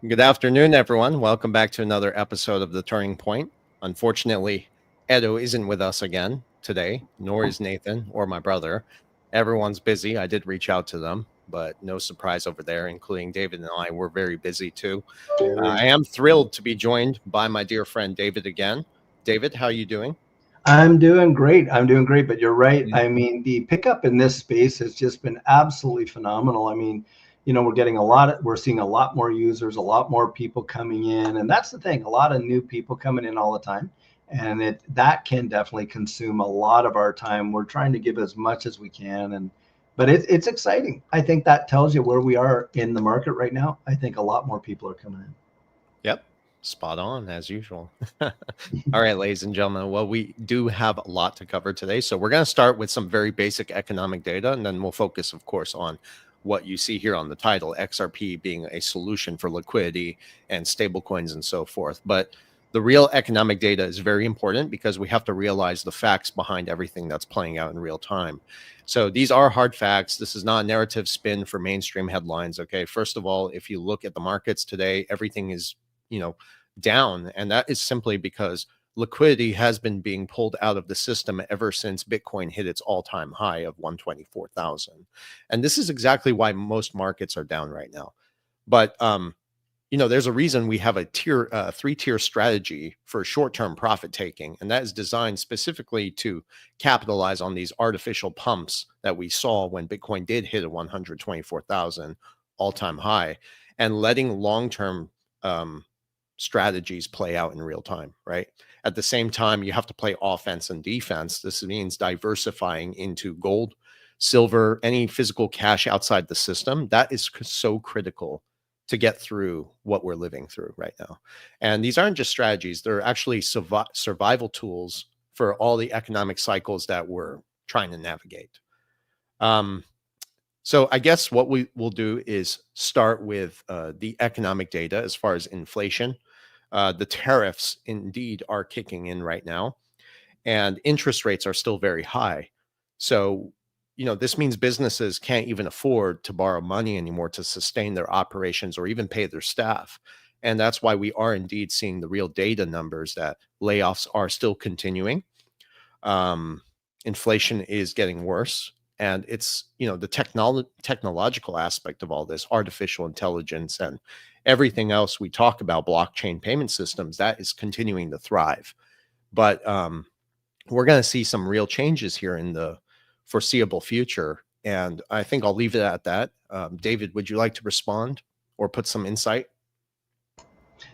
Good afternoon, everyone. Welcome back to another episode of The Turning Point. Unfortunately, Edo isn't with us again today, nor is Nathan or my brother. Everyone's busy. I did reach out to them, but no surprise over there, including David and I. We're very busy too. I am thrilled to be joined by my dear friend David again. David, how are you doing? I'm doing great. I'm doing great, but you're right. I mean, the pickup in this space has just been absolutely phenomenal. I mean, we're seeing a lot more users, a lot more people coming in. And that's the thing, a lot of new people coming in all the time. And that can definitely consume a lot of our time. We're trying to give as much as we can. But it's exciting. I think that tells you where we are in the market right now. I think a lot more people are coming in. Yep. Spot on as usual. All right, ladies and gentlemen. Well, we do have a lot to cover today. So we're going to start with some very basic economic data, and then we'll focus, of course, on what you see here on the title, XRP being a solution for liquidity and stablecoins and so forth. But the real economic data is very important because we have to realize the facts behind everything that's playing out in real time. So these are hard facts. This is not a narrative spin for mainstream headlines. Okay. First of all, if you look at the markets today, everything is, down. And that is simply because liquidity has been being pulled out of the system ever since Bitcoin hit its all-time high of 124,000. And this is exactly why most markets are down right now. But there's a reason we have a three-tier strategy for short-term profit taking, and that is designed specifically to capitalize on these artificial pumps that we saw when Bitcoin did hit a 124,000 all-time high, and letting long-term strategies play out in real time, right? At the same time, you have to play offense and defense. This means diversifying into gold, silver, any physical cash outside the system. That is so critical to get through what we're living through right now. And these aren't just strategies, they're actually survival tools for all the economic cycles that we're trying to navigate. So I guess what we will do is start with the economic data as far as inflation. The tariffs indeed are kicking in right now, and interest rates are still very high. So, this means businesses can't even afford to borrow money anymore to sustain their operations or even pay their staff. And that's why we are indeed seeing the real data numbers that layoffs are still continuing. Inflation is getting worse. And it's, the technological aspect of all this, artificial intelligence and everything else we talk about, blockchain payment systems, that is continuing to thrive. But we're going to see some real changes here in the foreseeable future. And I think I'll leave it at that. David, would you like to respond or put some insight?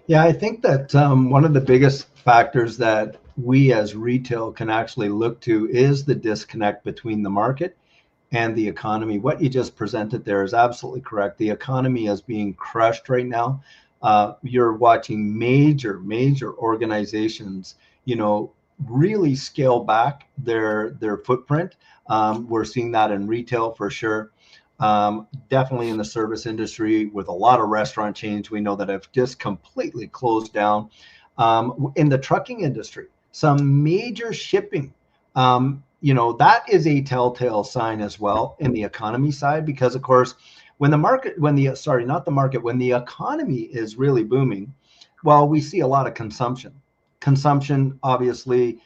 Yeah, I think that one of the biggest factors that we as retail can actually look to is the disconnect between the market and the economy. What you just presented there is absolutely correct. The economy is being crushed right now. You're watching major organizations, really scale back their footprint. We're seeing that in retail for sure. Definitely in the service industry with a lot of restaurant chains we know that have just completely closed down. In the trucking industry, some major shipping, that is a telltale sign as well in the economy side, because of course, when the economy is really booming, well, we see a lot of consumption. Consumption obviously,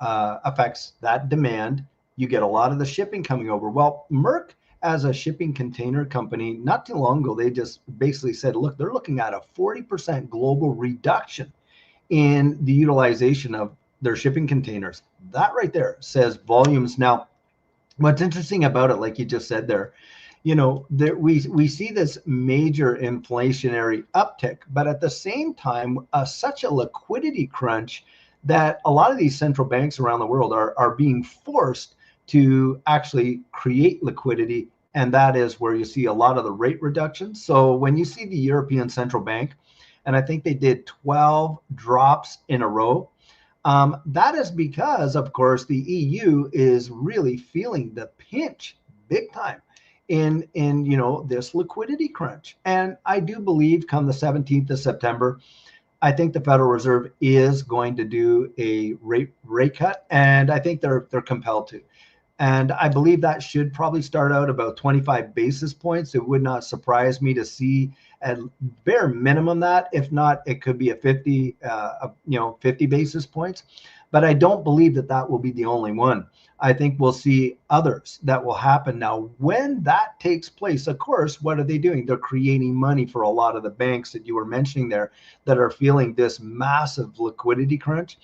affects that demand. You get a lot of the shipping coming over. Well, Merck, as a shipping container company, not too long ago, they just basically said, look, they're looking at a 40% global reduction in the utilization of their shipping containers. That right there says volumes. Now, what's interesting about it, like you just said there, we see this major inflationary uptick, but at the same time, such a liquidity crunch that a lot of these central banks around the world are being forced to actually create liquidity. And that is where you see a lot of the rate reductions. So when you see the European Central Bank, and I think they did 12 drops in a row, that is because, of course, the EU is really feeling the pinch big time in this liquidity crunch. And I do believe come the 17th of September, I think the Federal Reserve is going to do a rate cut, and I think they're compelled to. And I believe that should probably start out about 25 basis points. It would not surprise me to see at bare minimum that. If not, it could be a 50, 50 basis points. But I don't believe that that will be the only one. I think we'll see others that will happen. Now, when that takes place, of course, what are they doing? They're creating money for a lot of the banks that you were mentioning there that are feeling this massive liquidity crunch.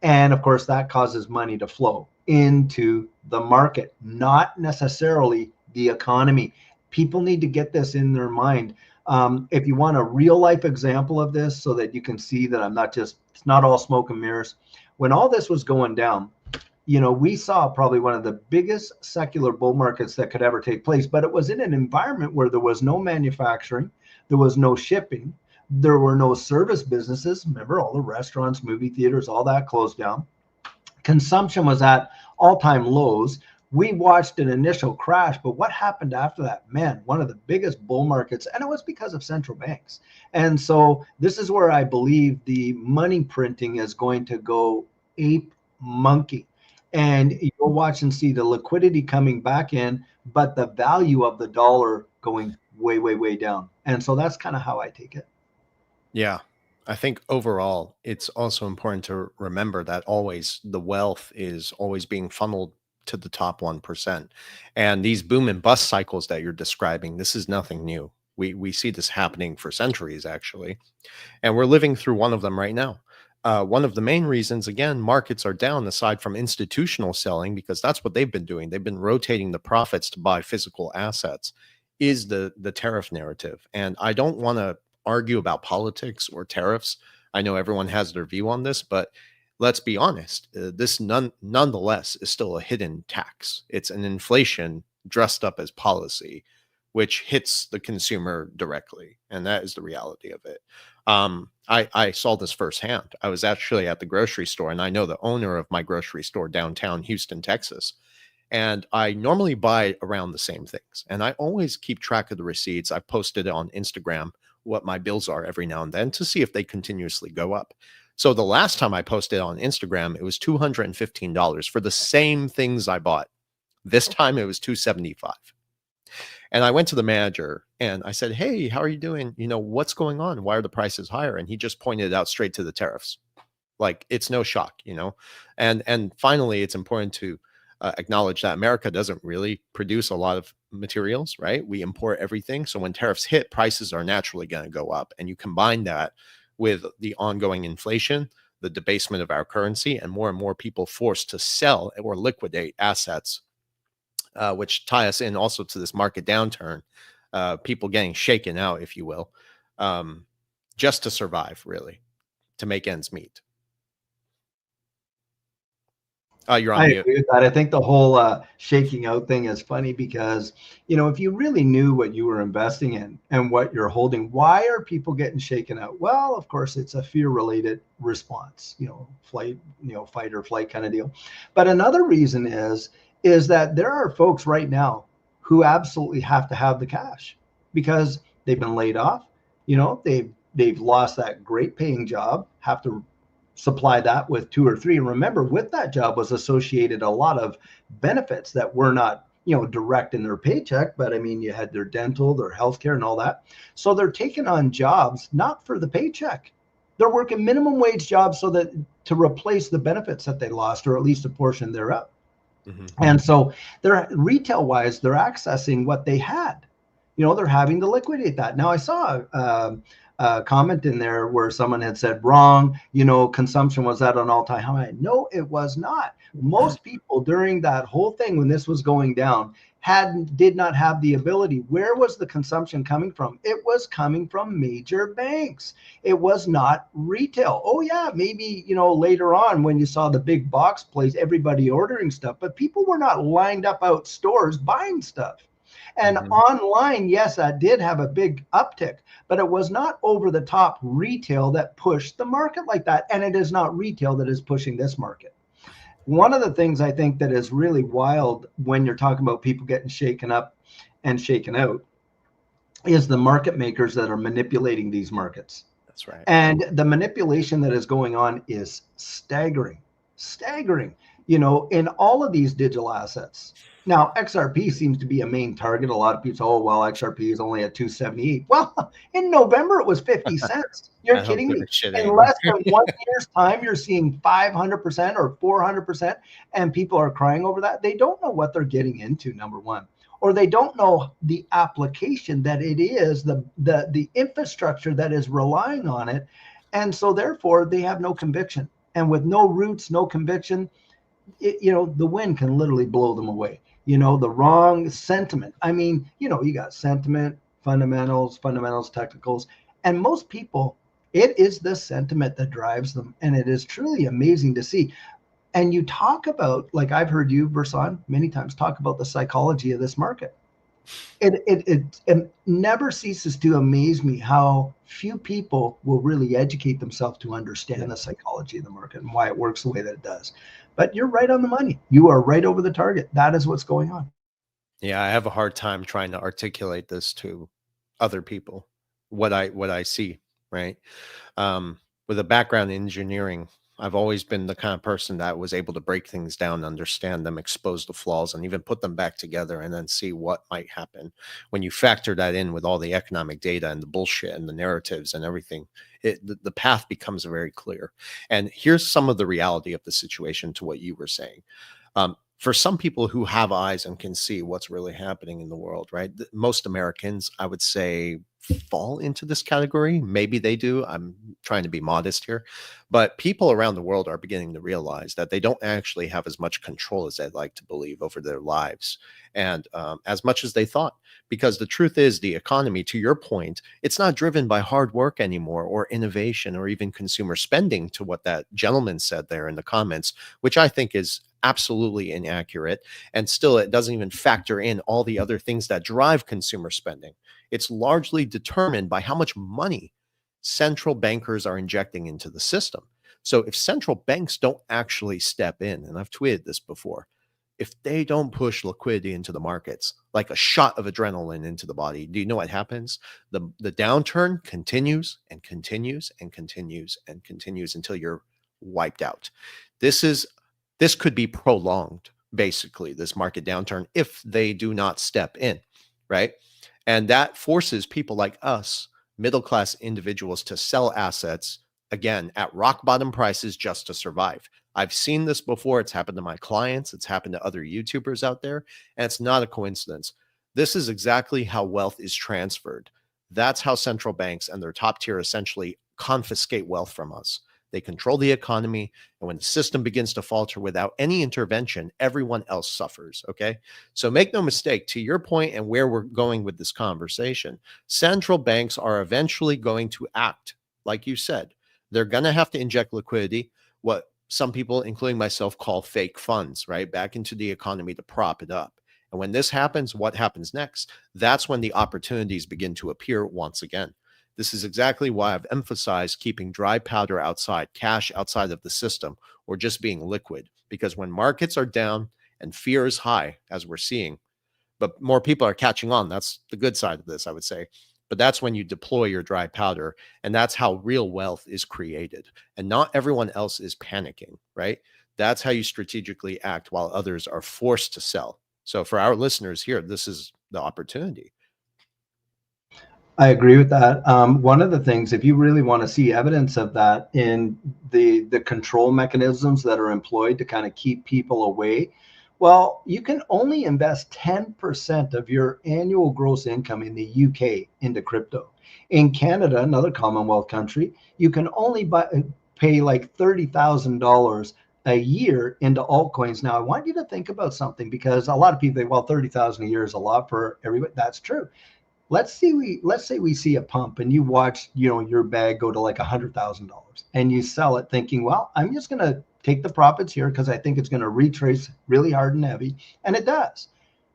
And of course, that causes money to flow into the market, not necessarily the economy. People need to get this in their mind. If you want a real life example of this so that you can see that it's not all smoke and mirrors. When all this was going down, we saw probably one of the biggest secular bull markets that could ever take place, but it was in an environment where there was no manufacturing, there was no shipping, there were no service businesses. Remember, all the restaurants, movie theaters, all that closed down. Consumption was at all-time lows. We watched an initial crash, but what happened after that? Man, one of the biggest bull markets, and it was because of central banks. And so this is where I believe the money printing is going to go ape monkey. And you'll watch and see the liquidity coming back in, but the value of the dollar going way, way, way down. And so that's kind of how I take it. Yeah. I think overall, it's also important to remember that always the wealth is always being funneled to the top 1%. And these boom and bust cycles that you're describing, this is nothing new. We see this happening for centuries, actually. And we're living through one of them right now. One of the main reasons, again, markets are down, aside from institutional selling, because that's what they've been doing. They've been rotating the profits to buy physical assets, is the tariff narrative. And I don't want to argue about politics or tariffs. I know everyone has their view on this, but let's be honest. This nonetheless is still a hidden tax. It's an inflation dressed up as policy, which hits the consumer directly. And that is the reality of it. I saw this firsthand. I was actually at the grocery store, and I know the owner of my grocery store downtown Houston, Texas. And I normally buy around the same things. And I always keep track of the receipts. I posted it on Instagram what my bills are every now and then to see if they continuously go up. So the last time I posted on Instagram, it was $215 for the same things I bought. This time it was $275. And I went to the manager and I said, "Hey, how are you doing? What's going on? Why are the prices higher?" And he just pointed it out straight to the tariffs. Like, it's no shock. And finally, it's important to acknowledge that America doesn't really produce a lot of materials, right? We import everything. So when tariffs hit, prices are naturally going to go up. And you combine that with the ongoing inflation, the debasement of our currency, and more people forced to sell or liquidate assets, which tie us in also to this market downturn, people getting shaken out, if you will, just to survive, really, to make ends meet. You're on I mute. agree with that. I think the whole shaking out thing is funny because, if you really knew what you were investing in and what you're holding, why are people getting shaken out? Well, of course, it's a fear-related response, fight or flight kind of deal. But another reason is that there are folks right now who absolutely have to have the cash because they've been laid off. They've lost that great paying job, have to supply that with 2 or 3. And remember, with that job was associated a lot of benefits that were not, direct in their paycheck, but I mean, you had their dental, their healthcare, and all that. So they're taking on jobs not for the paycheck. They're working minimum wage jobs so that to replace the benefits that they lost, or at least a portion thereof. Mm-hmm. And so they're retail wise, they're accessing what they had. They're having to liquidate that. Now I saw comment in there where someone had said wrong, consumption was at an all-time high. No, it was not. Most people during that whole thing, when this was going down, did not have the ability. Where was the consumption coming from? It was coming from major banks. It was not retail. Oh yeah, maybe, later on when you saw the big box place, everybody ordering stuff, but people were not lined up out stores buying stuff. And online, yes, that did have a big uptick, but it was not over the top retail that pushed the market like that. And it is not retail that is pushing this market. One of the things I think that is really wild when you're talking about people getting shaken up and shaken out is the market makers that are manipulating these markets. That's right. And the manipulation that is going on is staggering. in all of these digital assets. Now, XRP seems to be a main target. A lot of people say, oh, well, XRP is only at 278. Well, in November, it was 50 cents. You're I don't kidding give me. a shit In anymore. less than 1 year's time, you're seeing 500% or 400%, and people are crying over that. They don't know what they're getting into, number one, or they don't know the application that it is, the infrastructure that is relying on it. And so therefore, they have no conviction. And with no roots, no conviction, the wind can literally blow them away. The wrong sentiment. I mean, you got sentiment, fundamentals, technicals, and most people, it is the sentiment that drives them. And it is truly amazing to see. And you talk about, like I've heard you, Versan, many times talk about the psychology of this market. It never ceases to amaze me how few people will really educate themselves to understand the psychology of the market and why it works the way that it does. But you're right on the money. You are right over the target. That is what's going on. Yeah, I have a hard time trying to articulate this to other people, what I see, right? With a background in engineering, I've always been the kind of person that was able to break things down, understand them, expose the flaws, and even put them back together and then see what might happen. When you factor that in with all the economic data and the bullshit and the narratives and everything, the path becomes very clear. And here's some of the reality of the situation to what you were saying. For some people who have eyes and can see what's really happening in the world, right? Most Americans, I would say, fall into this category. Maybe they do. I'm trying to be modest here. But people around the world are beginning to realize that they don't actually have as much control as they'd like to believe over their lives and as much as they thought. Because the truth is, the economy, to your point, it's not driven by hard work anymore or innovation or even consumer spending, to what that gentleman said there in the comments, which I think is absolutely inaccurate. And still, it doesn't even factor in all the other things that drive consumer spending. It's largely determined by how much money central bankers are injecting into the system. So if central banks don't actually step in, and I've tweeted this before, if they don't push liquidity into the markets like a shot of adrenaline into the body, do you know what happens? The downturn continues and continues and continues and continues until you're wiped out. This could be prolonged, basically, this market downturn, if they do not step in, right? And that forces people like us, middle class individuals, to sell assets again at rock bottom prices just to survive. I've seen this before. It's happened to my clients. It's happened to other YouTubers out there. And it's not a coincidence. This is exactly how wealth is transferred. That's how central banks and their top tier essentially confiscate wealth from us. They control the economy. And when the system begins to falter without any intervention, everyone else suffers. Okay. So make no mistake, to your point and where we're going with this conversation, central banks are eventually going to act. Like you said, they're going to have to inject liquidity, what some people, including myself, call fake funds, right, back into the economy to prop it up. And when this happens, what happens next? That's when the opportunities begin to appear once again. This is exactly why I've emphasized keeping dry powder outside, cash outside of the system, or just being liquid. Because when markets are down and fear is high, as we're seeing, but more people are catching on. That's the good side of this, I would say. But that's when you deploy your dry powder, and that's how real wealth is created. And not everyone else is panicking, right? That's how you strategically act while others are forced to sell. So for our listeners here, this is the opportunity. I agree with that. One of the things, if you really want to see evidence of that in the control mechanisms that are employed to kind of keep people away, well, you can only invest 10% of your annual gross income in the UK into crypto. In Canada, another Commonwealth country, you can only pay like $30,000 a year into altcoins. Now, I want you to think about something, because a lot of people think, well, 30,000 a year is a lot for everybody. That's true. Let's say we see a pump and you watch, your bag go to like $100,000 and you sell it thinking, well, I'm just going to take the profits here because I think it's going to retrace really hard and heavy. And it does.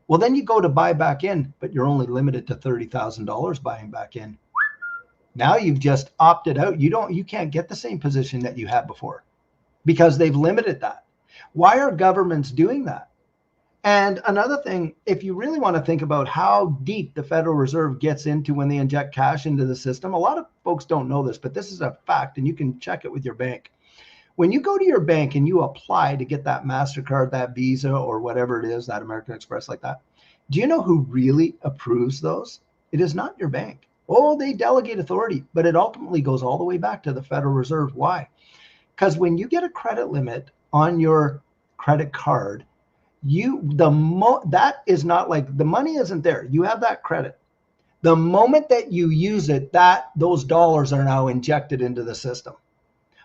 Well, then you go to buy back in, but you're only limited to $30,000 buying back in. Now you've just opted out. You can't get the same position that you had before because they've limited that. Why are governments doing that? And another thing, if you really want to think about how deep the Federal Reserve gets into when they inject cash into the system, a lot of folks don't know this, but this is a fact, and you can check it with your bank. When you go to your bank and you apply to get that MasterCard, that Visa, or whatever it is, that American Express like that, do you know who really approves those? It is not your bank. Oh, they delegate authority, but it ultimately goes all the way back to the Federal Reserve. Why? Because when you get a credit limit on your credit card, that is not like the money isn't there. You have that credit. The moment that you use it, those dollars are now injected into the system.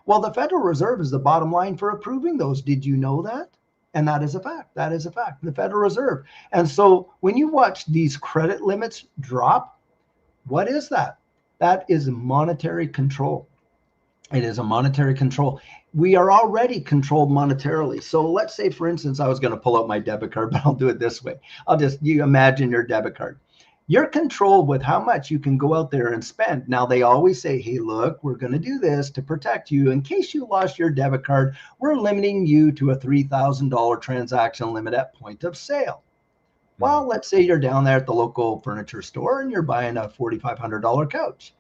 Well, the Federal Reserve is the bottom line for approving those. Did you know that? And that is a fact. That is a fact. The Federal Reserve. And so when you watch these credit limits drop, what is that? That is monetary control. It is a monetary control. We are already controlled monetarily. So let's say, for instance, I was going to pull out my debit card, but I'll do it this way. You imagine your debit card. You're controlled with how much you can go out there and spend. Now, they always say, hey, look, we're going to do this to protect you. In case you lost your debit card, we're limiting you to a $3,000 transaction limit at point of sale. Well, let's say you're down there at the local furniture store and you're buying a $4,500 couch.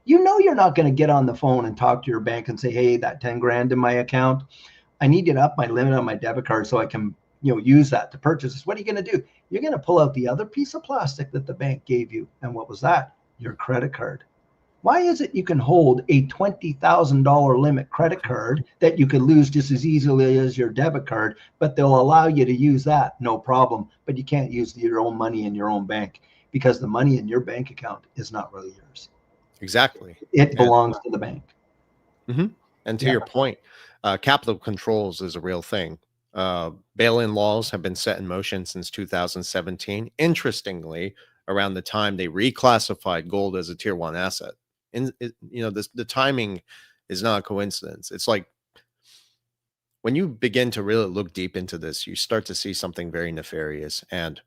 You know you're not going to get on the phone and talk to your bank and say, hey, that 10 grand in my account, I need to up my limit on my debit card so I can use that to purchase this. What are you going to do? You're going to pull out the other piece of plastic that the bank gave you. And what was that? Your credit card. Why is it you can hold a $20,000 limit credit card that you could lose just as easily as your debit card, but they'll allow you to use that, no problem, but you can't use your own money in your own bank because the money in your bank account is not really yours. Exactly. It belongs to the bank. And to your point, capital controls is a real thing. Bail-in laws have been set in motion since 2017. Interestingly, around the time they reclassified gold as a tier 1 asset. The timing is not a coincidence. It's like when you begin to really look deep into this, you start to see something very nefarious. And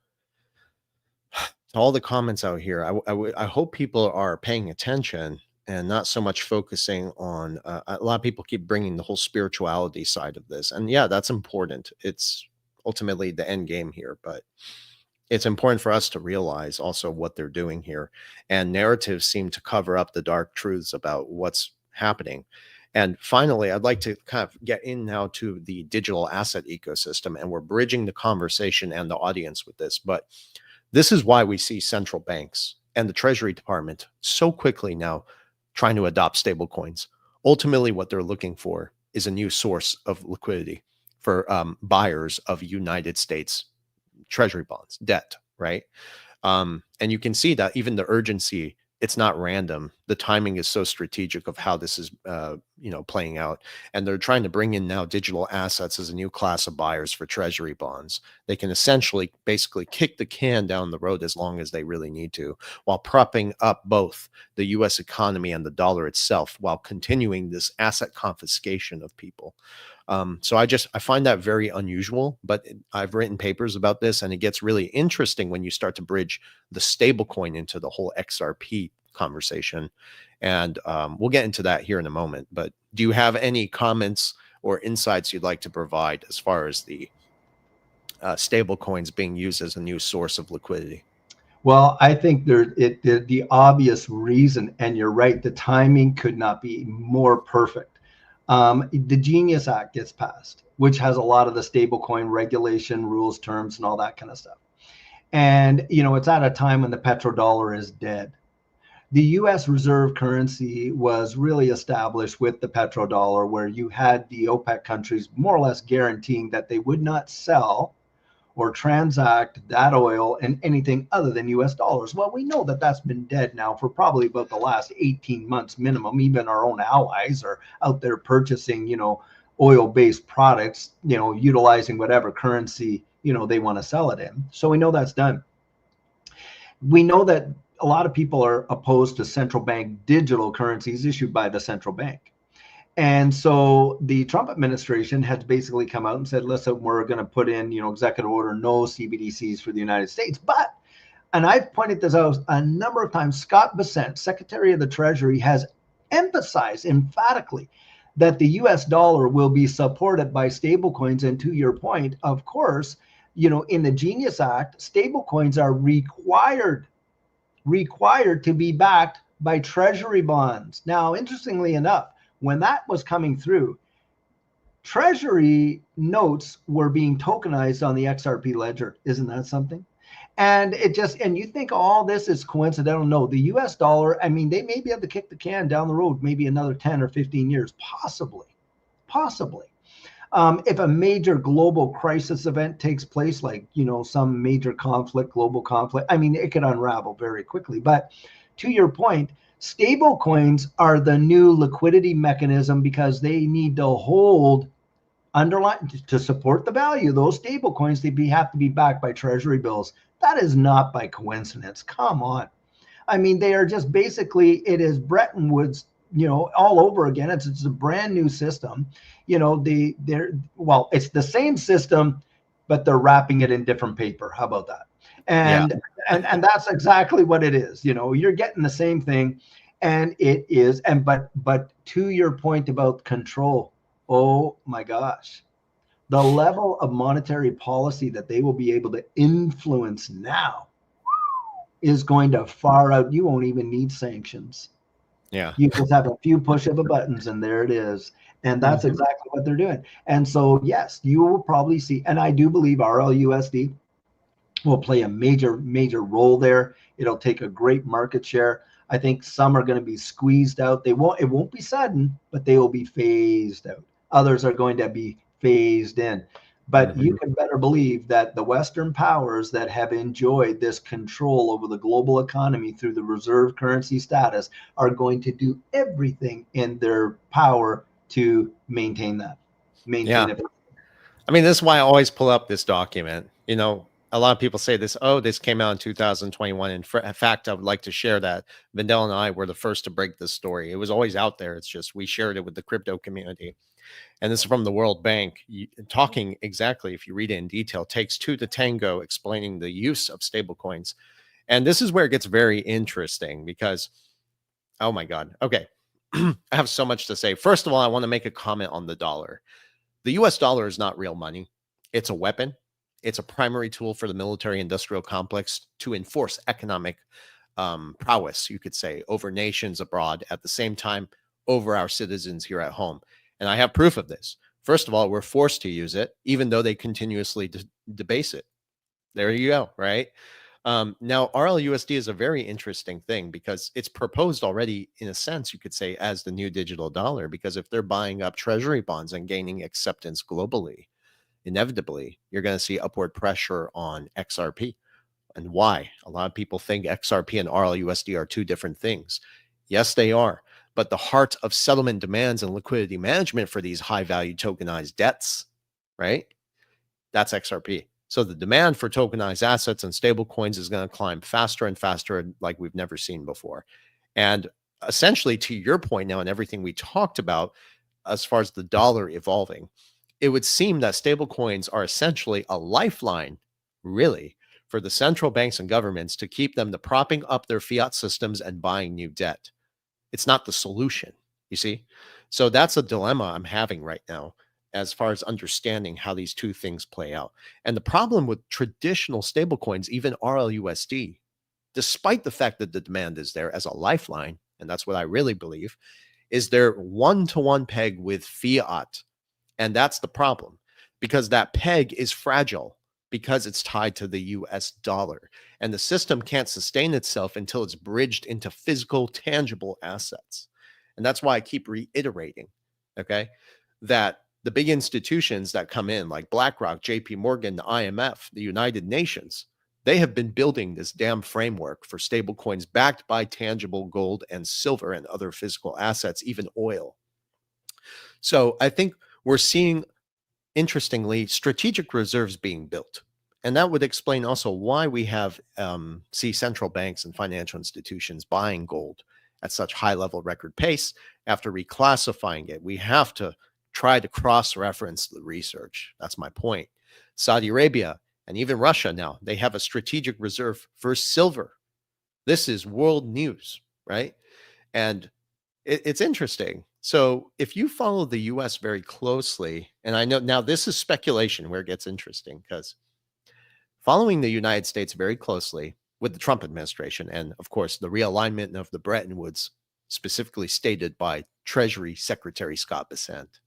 to all the comments out here, I hope people are paying attention and not so much focusing on a lot of people keep bringing the whole spirituality side of this. And yeah, that's important. It's ultimately the end game here, but it's important for us to realize also what they're doing here. And narratives seem to cover up the dark truths about what's happening. And finally, I'd like to kind of get in now to the digital asset ecosystem, and we're bridging the conversation and the audience with this. But this is why we see central banks and the Treasury Department so quickly now trying to adopt stablecoins. Ultimately, what they're looking for is a new source of liquidity for buyers of United States Treasury bonds, debt, right? And you can see that even the urgency, it's not random. The timing is so strategic of how this is, playing out. And they're trying to bring in now digital assets as a new class of buyers for Treasury bonds. They can essentially basically kick the can down the road as long as they really need to, while propping up both the U.S. economy and the dollar itself, while continuing this asset confiscation of people. So I find that very unusual, but I've written papers about this, and it gets really interesting when you start to bridge the stablecoin into the whole XRP conversation. And we'll get into that here in a moment. But do you have any comments or insights you'd like to provide as far as the stablecoins being used as a new source of liquidity? Well, I think the obvious reason, and you're right, the timing could not be more perfect. The Genius Act gets passed, which has a lot of the stablecoin regulation, rules, terms, and all that kind of stuff. And, it's at a time when the petrodollar is dead. The U.S. reserve currency was really established with the petrodollar, where you had the OPEC countries more or less guaranteeing that they would not sell or transact that oil in anything other than US dollars. Well, we know that that's been dead now for probably about the last 18 months minimum. Even our own allies are out there purchasing, oil-based products, utilizing whatever currency, they want to sell it in. So we know that's done. We know that a lot of people are opposed to central bank digital currencies issued by the central bank. And so the Trump administration has basically come out and said, listen, we're going to put in, executive order, no CBDCs for the United States. But, and I've pointed this out a number of times, Scott Bessent, Secretary of the Treasury, has emphasized emphatically that the US dollar will be supported by stablecoins. And to your point, of course, in the Genius Act, stablecoins are required to be backed by Treasury bonds. Now, interestingly enough, when that was coming through, Treasury notes were being tokenized on the XRP ledger. Isn't that something? And and you think all this is coincidental? No, the US dollar, I mean, they may be able to kick the can down the road, maybe another 10 or 15 years, possibly, possibly. If a major global crisis event takes place, like, some major conflict, global conflict, I mean, it could unravel very quickly. But to your point, stable coins are the new liquidity mechanism because they need to hold underline to support the value of those stable coins. Have to be backed by treasury bills. That is not by coincidence. Come on. I mean, they are just basically, it is Bretton Woods, all over again. It's a brand new system. It's the same system, but they're wrapping it in different paper. How about that? Yeah. And that's exactly what it is. You're getting the same thing, and it is. But to your point about control, oh my gosh, the level of monetary policy that they will be able to influence now is going to far out. You won't even need sanctions. Yeah. You just have a few push of a buttons and there it is. And that's exactly what they're doing. And so, yes, you will probably see, and I do believe RLUSD will play a major, major role there. It'll take a great market share. I think some are going to be squeezed out. It won't be sudden, but they will be phased out. Others are going to be phased in. But you can better believe that the Western powers that have enjoyed this control over the global economy through the reserve currency status are going to do everything in their power to maintain that. Yeah. Maintain it. I mean, this is why I always pull up this document. A lot of people say this, oh, this came out in 2021. In fact, I would like to share that Vendel and I were the first to break this story. It was always out there. It's just we shared it with the crypto community. And this is from the World Bank, talking exactly, if you read it in detail, takes two to tango, explaining the use of stablecoins. And this is where it gets very interesting because, oh my God. Okay. I have so much to say. First of all, I want to make a comment on the dollar. The US dollar is not real money. It's a weapon. It's a primary tool for the military industrial complex to enforce economic prowess, you could say, over nations abroad, at the same time over our citizens here at home. And I have proof of this. First of all, we're forced to use it, even though they continuously debase it. There you go, right? Now, RLUSD is a very interesting thing because it's proposed already, in a sense, you could say, as the new digital dollar, because if they're buying up treasury bonds and gaining acceptance globally, inevitably, you're going to see upward pressure on XRP. And why? A lot of people think XRP and RLUSD are two different things. Yes, they are. But the heart of settlement demands and liquidity management for these high value tokenized debts, right? That's XRP. So the demand for tokenized assets and stable coins is going to climb faster and faster, like we've never seen before. And essentially, to your point now and everything we talked about, as far as the dollar evolving, it would seem that stable coins are essentially a lifeline, really, for the central banks and governments to keep them to propping up their fiat systems and buying new debt. It's not the solution, you see? So that's a dilemma I'm having right now as far as understanding how these two things play out. And the problem with traditional stablecoins, even RLUSD, despite the fact that the demand is there as a lifeline, and that's what I really believe, is they're one-to-one peg with fiat. And that's the problem because that peg is fragile because it's tied to the US dollar. And the system can't sustain itself until it's bridged into physical, tangible assets. And that's why I keep reiterating, okay, that the big institutions that come in, like BlackRock, JP Morgan, the IMF, the United Nations, they have been building this damn framework for stablecoins backed by tangible gold and silver and other physical assets, even oil. So I think we're seeing, interestingly, strategic reserves being built. And that would explain also why we have see central banks and financial institutions buying gold at such high level record pace after reclassifying it. We have to try to cross-reference the research. That's my point. Saudi Arabia and even Russia now, they have a strategic reserve for silver. This is world news, right? And it's interesting. So if you follow the US very closely, and I know now this is speculation where it gets interesting because following the United States very closely with the Trump administration, and of course, the realignment of the Bretton Woods, specifically stated by Treasury Secretary Scott Bessent,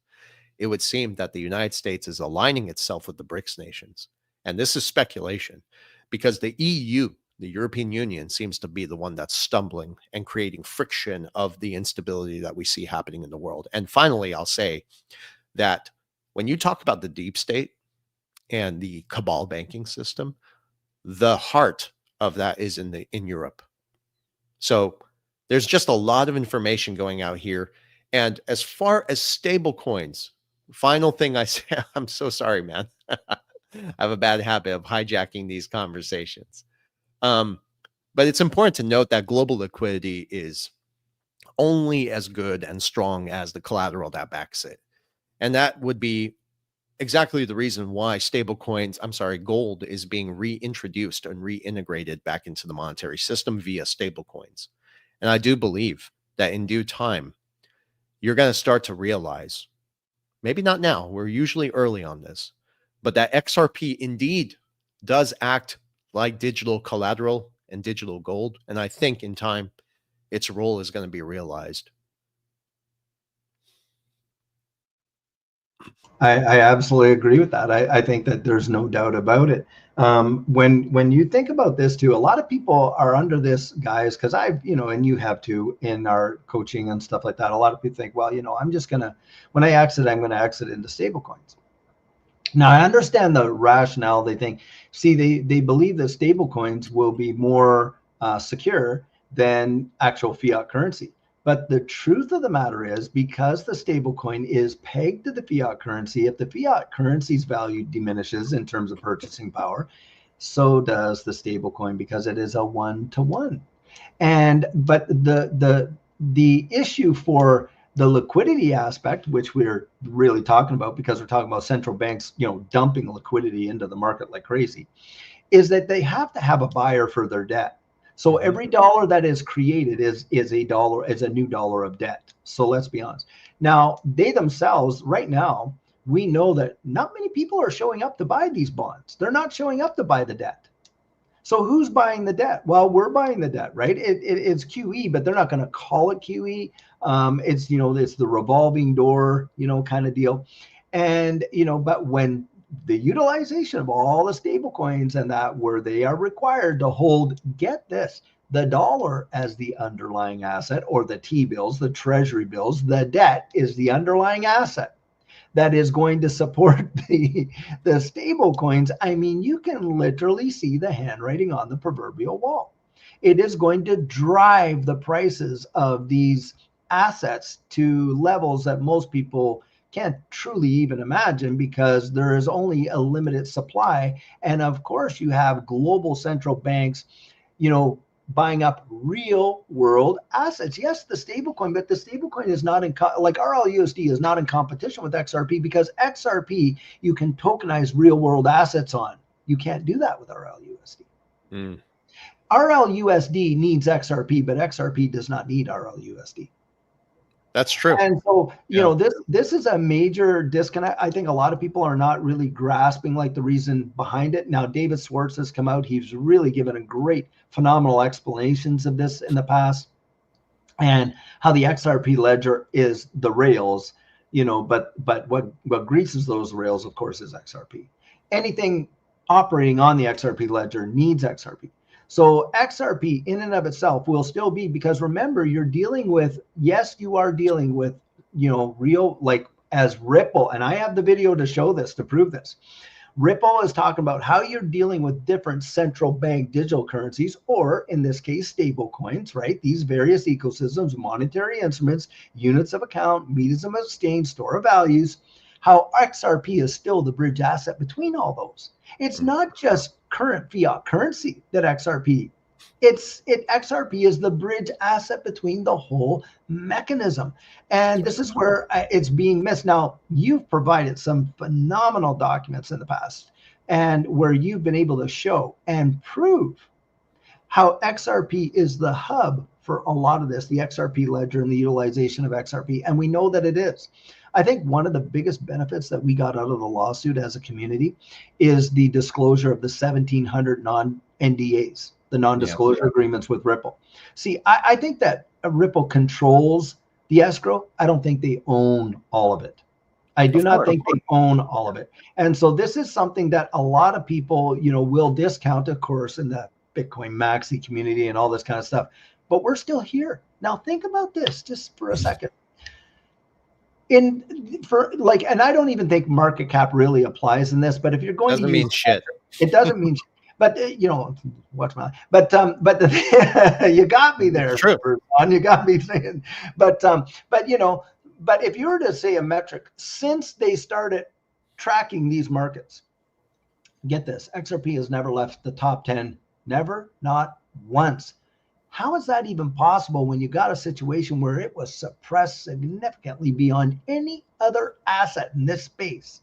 it would seem that the United States is aligning itself with the BRICS nations. And this is speculation because the EU, the European Union, seems to be the one that's stumbling and creating friction of the instability that we see happening in the world. And finally, I'll say that when you talk about the deep state and the cabal banking system, the heart of that is in Europe. So there's just a lot of information going out here. And as far as stable coins, final thing I say, I'm so sorry, man. I have a bad habit of hijacking these conversations. But it's important to note that global liquidity is only as good and strong as the collateral that backs it. And that would be exactly the reason why gold is being reintroduced and reintegrated back into the monetary system via stablecoins. And I do believe that in due time, you're going to start to realize, maybe not now, we're usually early on this, but that XRP indeed does act like digital collateral and digital gold. And I think in time, its role is going to be realized. I absolutely agree with that. I think that there's no doubt about it. When you think about this too, a lot of people are under this, guys, because I've, and you have too in our coaching and stuff like that. A lot of people think, well, I'm just going to, when I exit, I'm going to exit into stablecoins. Now, I understand the rationale. They think, they believe that stablecoins will be more secure than actual fiat currency. But the truth of the matter is, because the stablecoin is pegged to the fiat currency, if the fiat currency's value diminishes in terms of purchasing power, so does the stablecoin, because it is a one-to-one. But the issue for the liquidity aspect, which we're really talking about, because we're talking about central banks, dumping liquidity into the market like crazy, is that they have to have a buyer for their debt. So every dollar that is created is a new dollar of debt. So let's be honest. Now, they themselves, right now, we know that not many people are showing up to buy these bonds. They're not showing up to buy the debt. So who's buying the debt? Well, we're buying the debt, right? It's QE, but they're not going to call it QE. It's the revolving door, kind of deal. And, but when the utilization of all the stable coins and that, where they are required to hold, get this, the dollar as the underlying asset, or the T-bills, the treasury bills, the debt is the underlying asset that is going to support the stable coins. I mean, you can literally see the handwriting on the proverbial wall. It is going to drive the prices of these assets to levels that most people can't truly even imagine, because there is only a limited supply. And of course, you have global central banks, buying up real world assets. Yes, the stablecoin, but the stablecoin is not like RLUSD is not in competition with XRP, because XRP you can tokenize real world assets on. You can't do that with RLUSD. RLUSD needs XRP, but XRP does not need RLUSD. That's true. And so, this is a major disconnect. I think a lot of people are not really grasping like the reason behind it. Now, David Schwartz has come out. He's really given a great, phenomenal explanations of this in the past, and how the XRP ledger is the rails, but what greases those rails, of course, is XRP. Anything operating on the XRP ledger needs XRP. So XRP in and of itself will still be, because remember, you're dealing with, you are dealing with, real, like as Ripple, and I have the video to show this, to prove this. Ripple is talking about how you're dealing with different central bank digital currencies, or in this case, stable coins, right? These various ecosystems, monetary instruments, units of account, mediums of exchange, store of values, how XRP is still the bridge asset between all those. It's not just current fiat currency that XRP, XRP is the bridge asset between the whole mechanism. And this is where it's being missed. Now, you've provided some phenomenal documents in the past, and where you've been able to show and prove how XRP is the hub for a lot of this, the XRP ledger and the utilization of XRP. And we know that it is. I think one of the biggest benefits that we got out of the lawsuit as a community is the disclosure of the 1,700 non-NDAs, the non-disclosure agreements with Ripple. See, I think that Ripple controls the escrow. I don't think they own all of it. I do Of not course. think they own all of it. And so this is something that a lot of people, will discount, of course, in the Bitcoin maxi community and all this kind of stuff. But we're still here. Now think about this just for a second. And I don't even think market cap really applies in this, but if you're going Doesn't to mean use shit. it doesn't mean, but watch my, you got me It's there, true. Ron. You got me saying, but but if you were to say a metric since they started tracking these markets, get this, XRP has never left the top 10, never, not once. How is that even possible when you got a situation where it was suppressed significantly beyond any other asset in this space?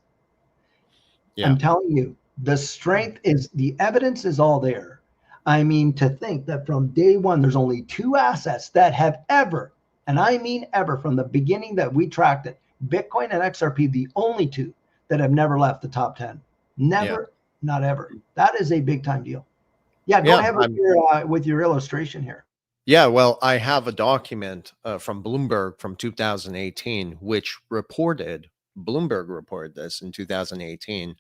Yeah. I'm telling you, the strength is, the evidence is all there. I mean, to think that from day one, there's only two assets that have ever, and I mean ever, from the beginning that we tracked it, Bitcoin and XRP, the only two that have never left the top 10. Never, not ever. That is a big time deal. Yeah, go Yeah. ahead with your illustration here. Yeah, well, I have a document from Bloomberg from 2018, which Bloomberg reported this in 2018,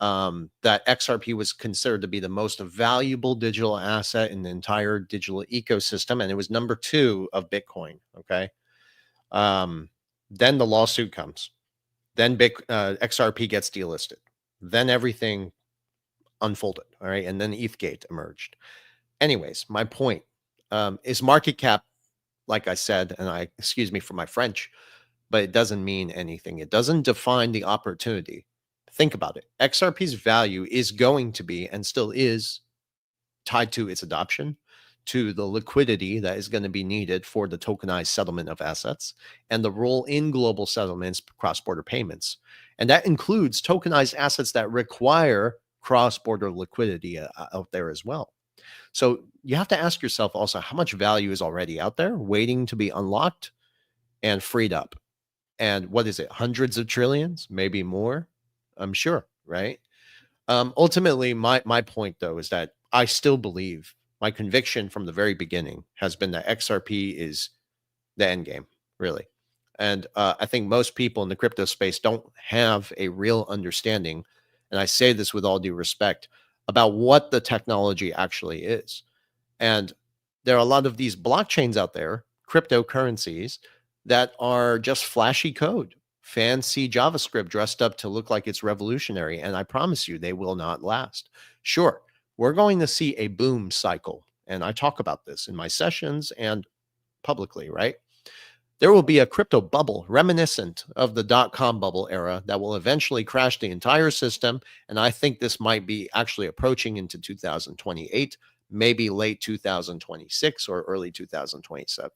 that XRP was considered to be the most valuable digital asset in the entire digital ecosystem, and it was number 2 of Bitcoin. Okay, then the lawsuit comes, then XRP gets delisted, then everything unfolded. All right, and then ETHgate emerged. Anyways, my point is market cap, like I said, and excuse me for my French, but it doesn't mean anything. It doesn't define the opportunity. Think about it. XRP's value is going to be, and still is, tied to its adoption, to the liquidity that is going to be needed for the tokenized settlement of assets, and the role in global settlements, cross-border payments. And that includes tokenized assets that require cross-border liquidity out there as well. So you have to ask yourself also, how much value is already out there waiting to be unlocked and freed up? And what is it? Hundreds of trillions, maybe more, I'm sure, right? Ultimately, my point, though, is that I still believe, my conviction from the very beginning has been that XRP is the end game, really. And I think most people in the crypto space don't have a real understanding, and I say this with all due respect, about what the technology actually is. And there are a lot of these blockchains out there, cryptocurrencies, that are just flashy code, fancy JavaScript dressed up to look like it's revolutionary. And I promise you, they will not last. Sure, we're going to see a boom cycle. And I talk about this in my sessions and publicly, right? There will be a crypto bubble reminiscent of the dot-com bubble era that will eventually crash the entire system. And I think this might be actually approaching into 2028, maybe late 2026 or early 2027.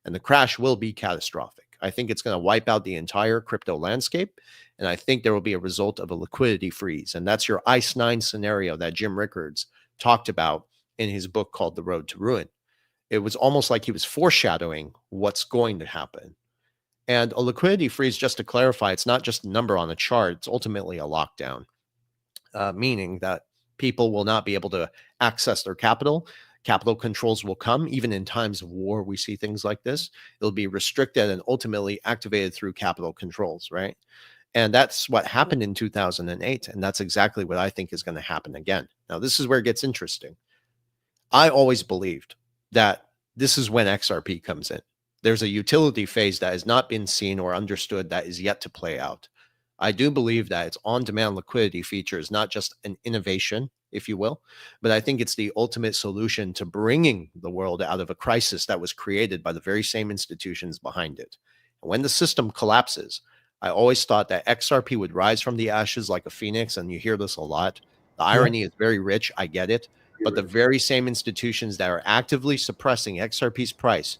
And the crash will be catastrophic. I think it's going to wipe out the entire crypto landscape. And I think there will be a result of a liquidity freeze. And that's your ICE 9 scenario that Jim Rickards talked about in his book called The Road to Ruin. It was almost like he was foreshadowing what's going to happen. And a liquidity freeze, just to clarify, it's not just a number on a chart. It's ultimately a lockdown, meaning that people will not be able to access their capital. Capital controls will come. Even in times of war, we see things like this. It'll be restricted and ultimately activated through capital controls, right? And that's what happened in 2008. And that's exactly what I think is going to happen again. Now, this is where it gets interesting. I always believed that this is when XRP comes in. There's a utility phase that has not been seen or understood that is yet to play out. I do believe that its on-demand liquidity feature is not just an innovation, if you will, but I think it's the ultimate solution to bringing the world out of a crisis that was created by the very same institutions behind it. And when the system collapses, I always thought that XRP would rise from the ashes like a phoenix, and you hear this a lot. The irony is very rich, I get it. But the very same institutions that are actively suppressing XRP's price,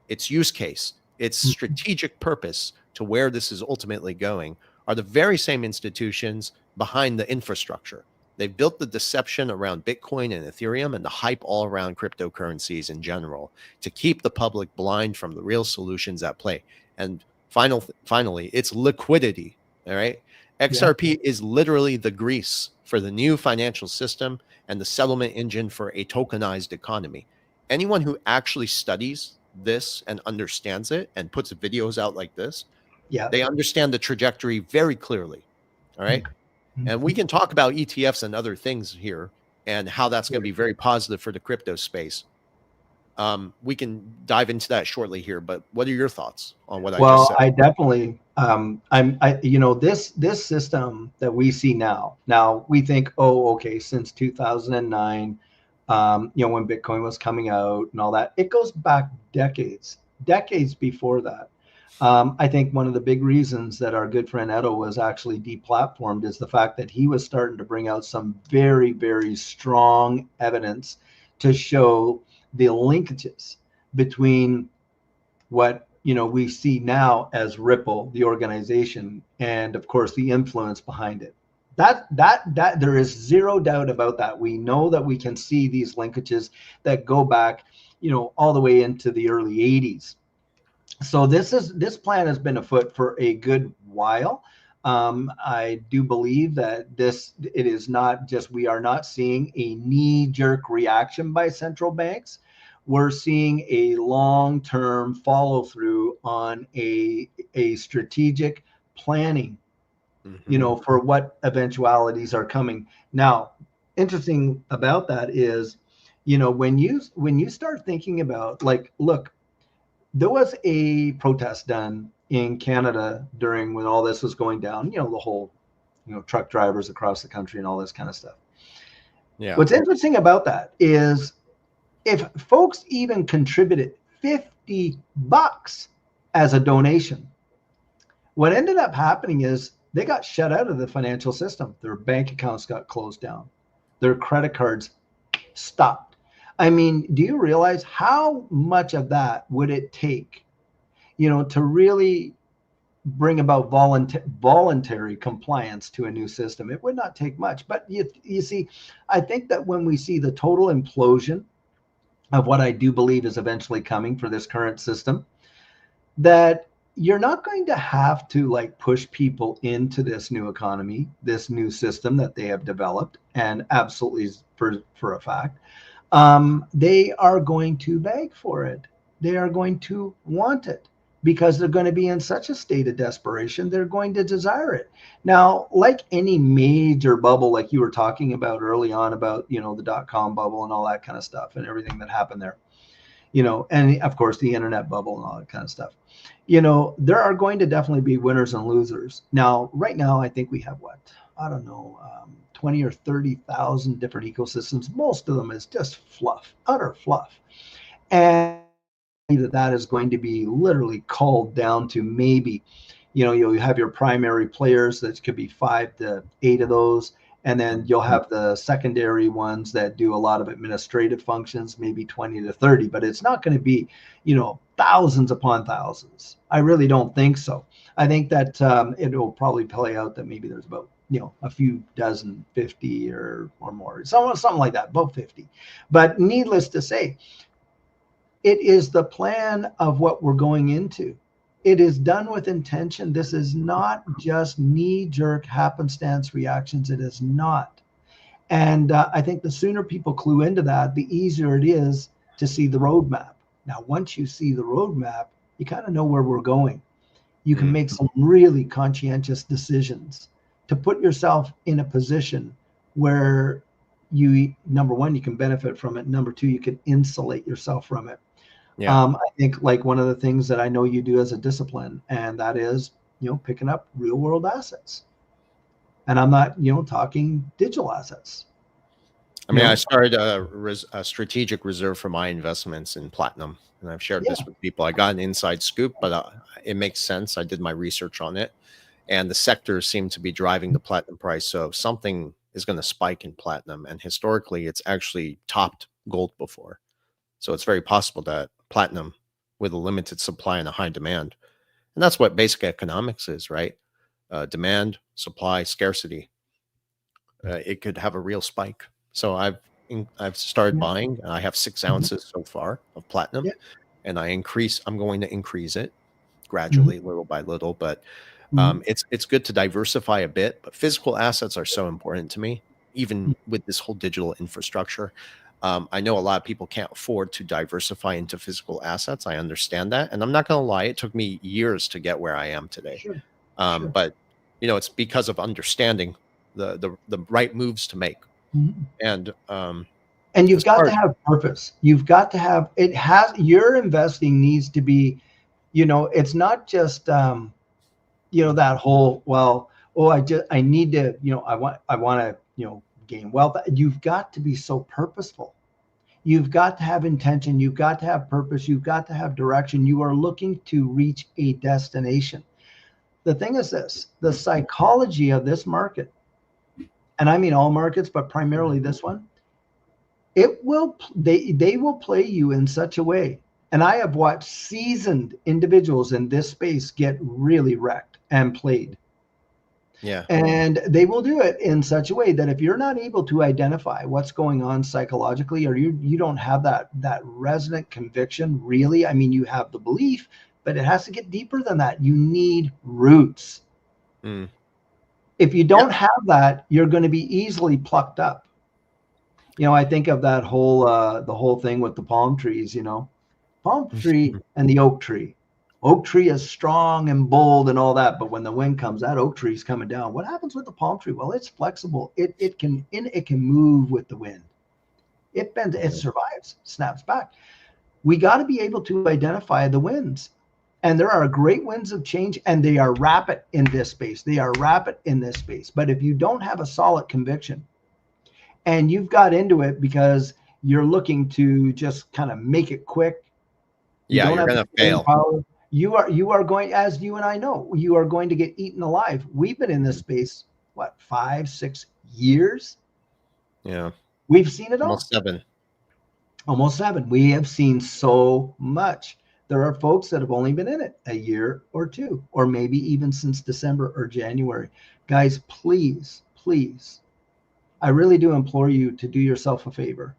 its use case, its strategic purpose to where this is ultimately going, are the very same institutions behind the infrastructure. They've built the deception around Bitcoin and Ethereum and the hype all around cryptocurrencies in general to keep the public blind from the real solutions at play. And finally, it's liquidity. All right. XRP is literally the grease for the new financial system and the settlement engine for a tokenized economy. Anyone who actually studies this and understands it and puts videos out like this Yeah. They understand the trajectory very clearly. All right. And we Mhm. can talk about ETFs and other things here and how that's going to be very positive for the crypto space. We can dive into that shortly here, but what are your thoughts on what I just Well, said? I definitely, this system that we see now. Now we think, oh, okay, since 2009, when Bitcoin was coming out and all that, it goes back decades before that. I think one of the big reasons that our good friend Edo was actually deplatformed is the fact that he was starting to bring out some very, very strong evidence to show the linkages between what we see now as Ripple, the organization, and of course the influence behind it. That there is zero doubt about that. We know that we can see these linkages that go back, all the way into the early 80s. So this plan has been afoot for a good while. I do believe that it is not just, we are not seeing a knee-jerk reaction by central banks. We're seeing a long-term follow-through on a strategic planning, Mm-hmm. for what eventualities are coming. Now, interesting about that is, when you start thinking about, like, look, there was a protest done in Canada during when all this was going down, the whole, truck drivers across the country and all this kind of stuff. Yeah. What's interesting about that is if folks even contributed $50 as a donation, what ended up happening is they got shut out of the financial system. Their bank accounts got closed down. Their credit cards stopped. I mean, do you realize how much of that would it take, to really bring about voluntary compliance to a new system? It would not take much. But you see, I think that when we see the total implosion of what I do believe is eventually coming for this current system, that you're not going to have to like push people into this new economy, this new system that they have developed, and absolutely for a fact, they are going to beg for it. They are going to want it because they're going to be in such a state of desperation. They're going to desire it. Now, like any major bubble, like you were talking about early on about, the dot-com bubble and all that kind of stuff and everything that happened there, and of course the internet bubble and all that kind of stuff. There are going to definitely be winners and losers. Now, right now, I think we have what? I don't know, 20 or 30,000 different ecosystems. Most of them is just fluff, utter fluff. And that is going to be literally culled down to maybe, you'll have your primary players, that could be 5 to 8 of those. And then you'll have the secondary ones that do a lot of administrative functions, maybe 20 to 30, but it's not going to be, thousands upon thousands. I really don't think so. I think that it will probably play out that maybe there's about, a few dozen, 50 or more, something like that, about 50. But needless to say, it is the plan of what we're going into. It is done with intention. This is not just knee-jerk happenstance reactions. It is not. And I think the sooner people clue into that, the easier it is to see the roadmap. Now, once you see the roadmap, you kind of know where we're going. You can make some really conscientious decisions to put yourself in a position where you, number one, you can benefit from it. Number two, you can insulate yourself from it. Yeah. I think like one of the things that I know you do as a discipline, and that is, picking up real world assets. And I'm not, talking digital assets. I mean, I started a strategic reserve for my investments in platinum, and I've shared Yeah. this with people. I got an inside scoop, but it makes sense. I did my research on it, and the sectors seem to be driving the platinum price. So something is going to spike in platinum, and historically, it's actually topped gold before. So it's very possible that platinum, with a limited supply and a high demand, and that's what basic economics is, right? Demand, supply, scarcity. It could have a real spike. So I've started Yeah. buying. I have 6 Mhm. ounces so far of platinum, Yeah. and I'm going to increase it Mhm. gradually, little by little. But Mhm. it's good to diversify a bit. But physical assets are so important to me, even with this whole digital infrastructure. I know a lot of people can't afford to diversify into physical assets. I understand that. And I'm not going to lie, it took me years to get where I am today. Sure. But, you know, it's because of understanding the right moves to make. Mhm. And you've as got far to have purpose. You've got to have, your investing needs to be, it's not just, that whole, well, oh, I need to, I want to, gain wealth. You've got to be so purposeful. You've got to have intention. You've got to have purpose. You've got to have direction. You are looking to reach a destination. The thing is this, the psychology of this market, and I mean all markets, but primarily this one, they will play you in such a way. And I have watched seasoned individuals in this space get really wrecked and played. Yeah. And they will do it in such a way that if you're not able to identify what's going on psychologically, or you don't have that resonant conviction, really, I mean, you have the belief, but it has to get deeper than that. You need roots. Mm. If you Yeah. don't have that, you're going to be easily plucked up. I think of that whole the whole thing with the palm trees, palm tree and the oak tree. Oak tree is strong and bold and all that, but when the wind comes, that oak tree is coming down. What happens with the palm tree? Well, it's flexible. It can move with the wind. It bends, it survives, snaps back. We got to be able to identify the winds. And there are great winds of change, and they are rapid in this space. They are rapid in this space. But if you don't have a solid conviction, and you've got into it because you're looking to just kind of make it quick, yeah, you're going to fail. Power, you are going, as you and I know, you are going to get eaten alive. We've been in this space, what, 5-6 years? Yeah. We've seen it Almost all. 7. Almost 7. We have seen so much. There are folks that have only been in it a year or two, or maybe even since December or January. Guys, please, I really do implore you to do yourself a favor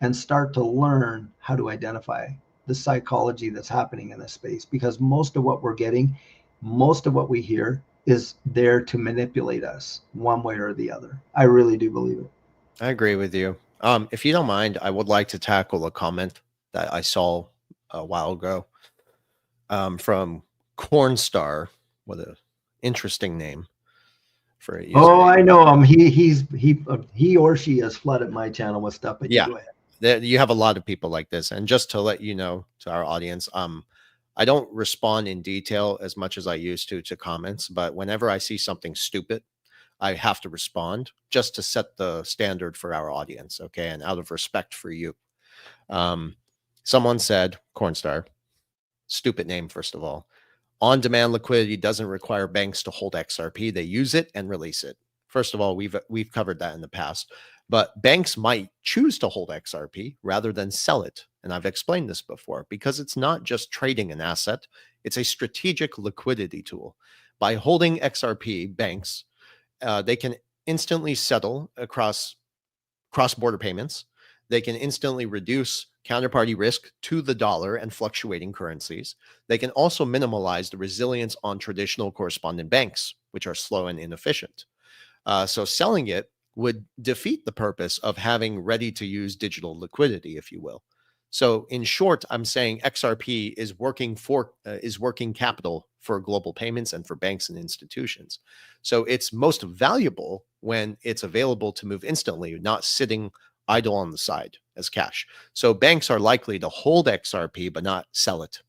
and start to learn how to identify the psychology that's happening in this space, because most of what we're getting, most of what we hear is there to manipulate us one way or the other. I really do believe it. I agree with you. If you don't mind, I would like to tackle a comment that I saw a while ago from Cornstar. What a interesting name for a username. Oh, I know him. He or she has flooded my channel with stuff. But yeah, you go ahead. You have a lot of people like this. And just to let you know, to our audience, I don't respond in detail as much as I used to comments. But whenever I see something stupid, I have to respond just to set the standard for our audience. Okay. And out of respect for you. Someone said, Cornstar, stupid name, first of all. On-demand liquidity doesn't require banks to hold XRP. They use it and release it. First of all, we've covered that in the past, but banks might choose to hold XRP rather than sell it. And I've explained this before, because it's not just trading an asset. It's a strategic liquidity tool. By holding XRP, banks, they can instantly settle across cross-border payments. They can instantly reduce counterparty risk to the dollar and fluctuating currencies. They can also minimize the resilience on traditional correspondent banks, which are slow and inefficient. So selling it would defeat the purpose of having ready-to-use digital liquidity, if you will. So in short, I'm saying XRP is working capital for global payments and for banks and institutions. So it's most valuable when it's available to move instantly, not sitting idle on the side as cash. So banks are likely to hold XRP but not sell it.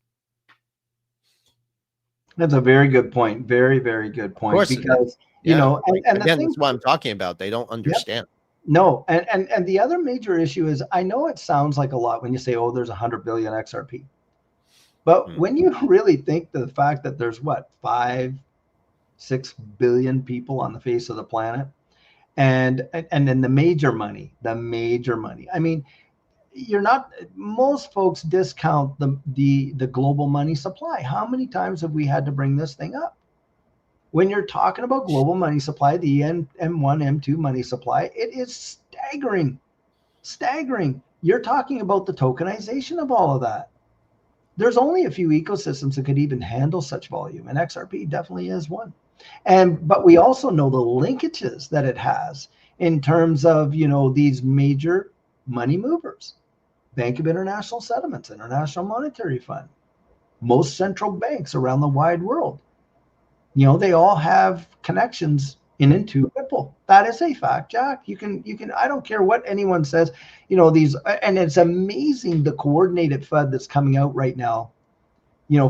That's a very good point. Very, very good point. Of course, because and again, that's what I'm talking about. They don't understand. Yep. No, and the other major issue is, I know it sounds like a lot when you say, oh, there's 100 billion XRP. But when you really think the fact that there's what, 5-6 billion people on the face of the planet, and then the major money. I mean, most folks discount the global money supply. How many times have we had to bring this thing up? When you're talking about global money supply, the M1, M2 money supply, it is staggering. You're talking about the tokenization of all of that. There's only a few ecosystems that could even handle such volume, and XRP definitely is one. But we also know the linkages that it has in terms of, these major money movers, Bank of International Settlements, International Monetary Fund, most central banks around the wide world. They all have connections into Ripple. That is a fact, Jack. You can, I don't care what anyone says, these, and it's amazing the coordinated FUD that's coming out right now,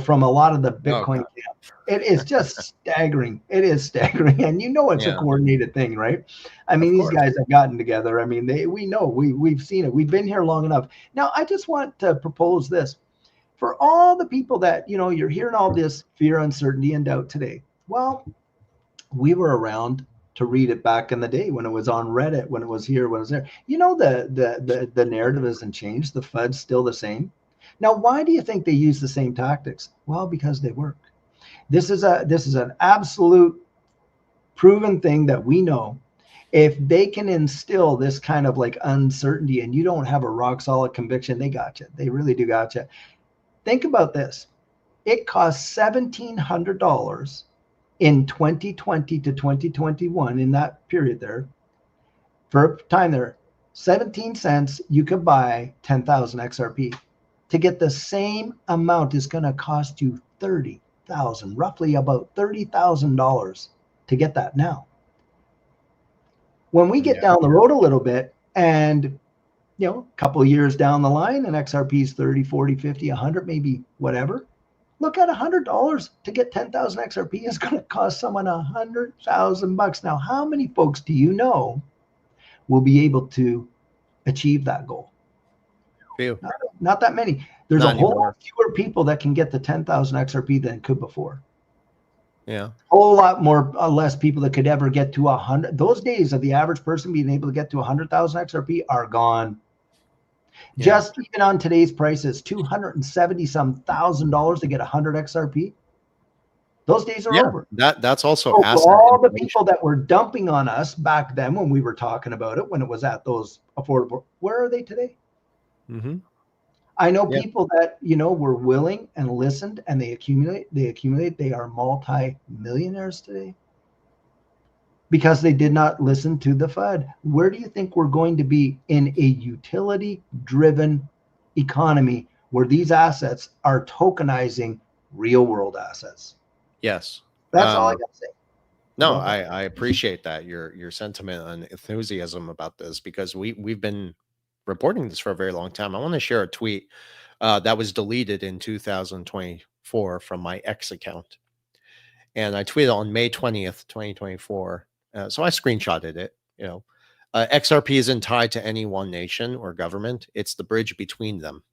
from a lot of the Bitcoin camp. It is just staggering. It is staggering. And it's a coordinated thing, right? I mean, these guys have gotten together. I mean, we know, we've seen it. We've been here long enough. Now, I just want to propose this. For all the people that, you're hearing all this fear, uncertainty, and doubt today. Well, we were around to read it back in the day when it was on Reddit, when it was here, when it was there. The narrative hasn't changed. The FUD's still the same. Now, why do you think they use the same tactics? Well, because they work. This is an absolute proven thing that we know. If they can instill this kind of like uncertainty and you don't have a rock solid conviction, they got you. They really do got you. Think about this. It costs $1,700 in 2020 to 2021, in that period there, for a time there, 17 cents, you could buy 10,000 XRP. To get the same amount is going to cost you 30,000, roughly about $30,000 to get that now. When we get down the road a little bit and, a couple of years down the line, and XRP is 30, 40, 50, 100, maybe whatever, look at $100 to get 10,000 XRP is going to cost someone $100,000. Now, how many folks do you know will be able to achieve that goal? Few. Not that many. There's a whole lot fewer people that can get the 10,000 XRP than could before. Yeah. A whole lot more, less people that could ever get to 100. Those days of the average person being able to get to 100,000 XRP are gone. Yeah. Just even on today's prices, $270-some thousand to get 100 XRP. Those days are over. That's also all the people that were dumping on us back then when we were talking about it, when it was at those affordable, where are they today? Mm-hmm. I know people that, were willing and listened and they accumulate. They are multi-millionaires today because they did not listen to the FUD. Where do you think we're going to be in a utility-driven economy where these assets are tokenizing real-world assets? Yes. That's all I got to say. No, I appreciate that, your sentiment and enthusiasm about this, because we've been reporting this for a very long time. I want to share a tweet that was deleted in 2024 from my X account. And I tweeted on May 20th, 2024. So I screenshotted it. XRP isn't tied to any one nation or government. It's the bridge between them.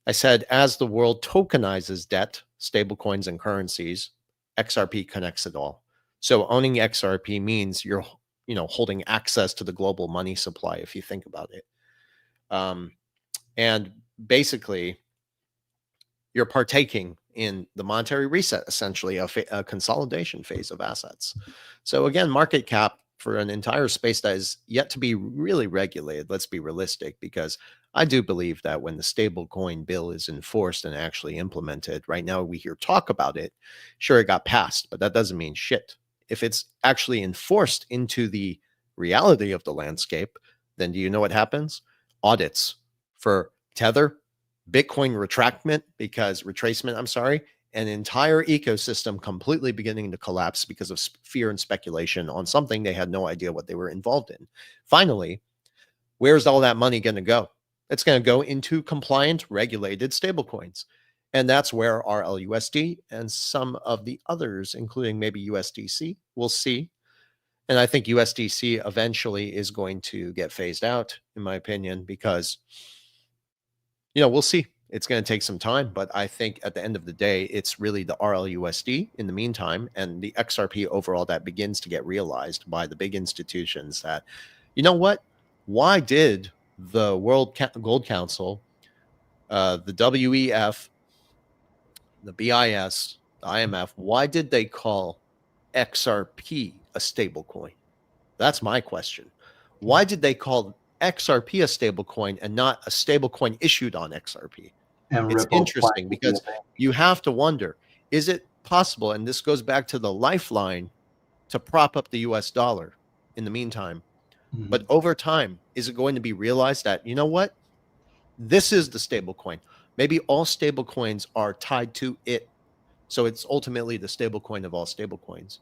I said, as the world tokenizes debt, stablecoins, and currencies, XRP connects it all. So owning XRP means you're, holding access to the global money supply, if you think about it. And basically, you're partaking in the monetary reset, essentially a consolidation phase of assets. So again, market cap for an entire space that is yet to be really regulated. Let's be realistic, because I do believe that when the stablecoin bill is enforced and actually implemented, right now we hear talk about it. Sure, it got passed, but that doesn't mean shit. If it's actually enforced into the reality of the landscape, then do you know what happens? Audits for Tether, Bitcoin retracement, an entire ecosystem completely beginning to collapse because of fear and speculation on something they had no idea what they were involved in. Finally, where's all that money going to go? It's going to go into compliant, regulated stablecoins. And that's where RLUSD and some of the others, including maybe USDC, we'll see. And I think USDC eventually is going to get phased out, in my opinion, because, we'll see. It's going to take some time, but I think at the end of the day, it's really the RLUSD in the meantime and the XRP overall that begins to get realized by the big institutions that, what? Why did the World Gold Council, the WEF, the BIS, the IMF, why did they call XRP a stablecoin? That's my question. Why did they call XRP a stablecoin and not a stablecoin issued on XRP? And it's interesting because you have to wonder, is it possible, and this goes back to the lifeline to prop up the US dollar in the meantime, But over time, is it going to be realized that, you know what? This is the stable coin. Maybe all stable coins are tied to it. So it's ultimately the stable coin of all stable coins.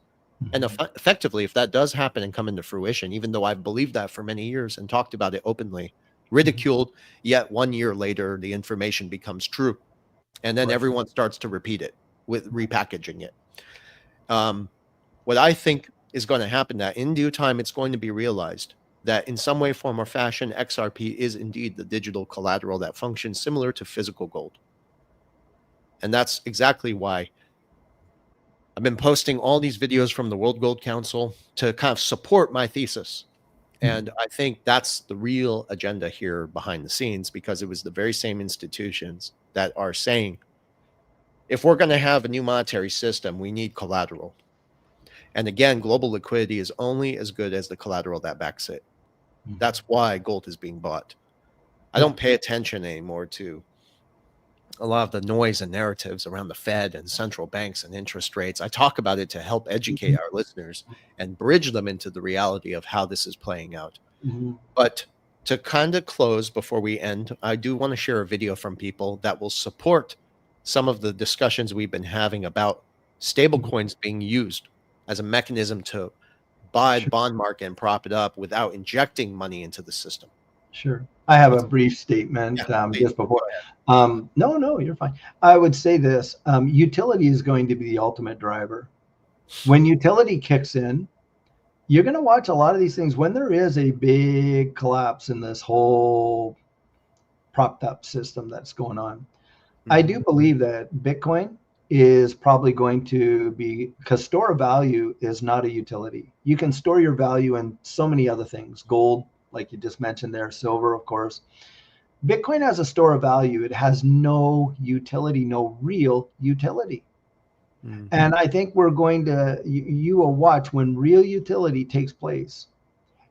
And effectively, if that does happen and come into fruition, even though I've believed that for many years and talked about it openly, ridiculed, yet 1 year later, the information becomes true. And then everyone starts to repeat it with repackaging it. What I think is going to happen, that in due time, it's going to be realized that in some way, form, or fashion, XRP is indeed the digital collateral that functions similar to physical gold. And that's exactly why I've been posting all these videos from the World Gold Council to kind of support my thesis. And I think that's the real agenda here behind the scenes, because it was the very same institutions that are saying, if we're going to have a new monetary system, we need collateral. And again, global liquidity is only as good as the collateral that backs it. That's why gold is being bought. I don't pay attention anymore to a lot of the noise and narratives around the Fed and central banks and interest rates. I talk about it to help educate our listeners and bridge them into the reality of how this is playing out. But to kind of close before we end, I do want to share a video from people that will support some of the discussions we've been having about stablecoins being used as a mechanism to buy the bond market and prop it up without injecting money into the system. Sure. I have a brief statement just before. No, you're fine. I would say this, utility is going to be the ultimate driver. When utility kicks in, you're going to watch a lot of these things. When there is a big collapse in this whole propped up system that's going on, I do believe that Bitcoin is probably going to be, because store of value is not a utility. You can store your value in so many other things, gold, like you just mentioned there, silver, of course. Bitcoin has a store of value. It has no utility, no real utility. And I think we're going to, you will watch when real utility takes place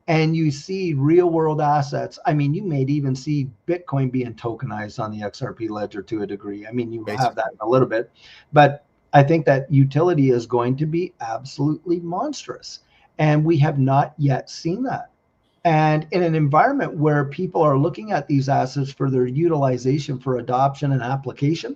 and you see real world assets. I mean, you may even see Bitcoin being tokenized on the XRP ledger to a degree. I mean, you will have that in a little bit, but I think that utility is going to be absolutely monstrous. And we have not yet seen that. And in an environment where people are looking at these assets for their utilization for adoption and application,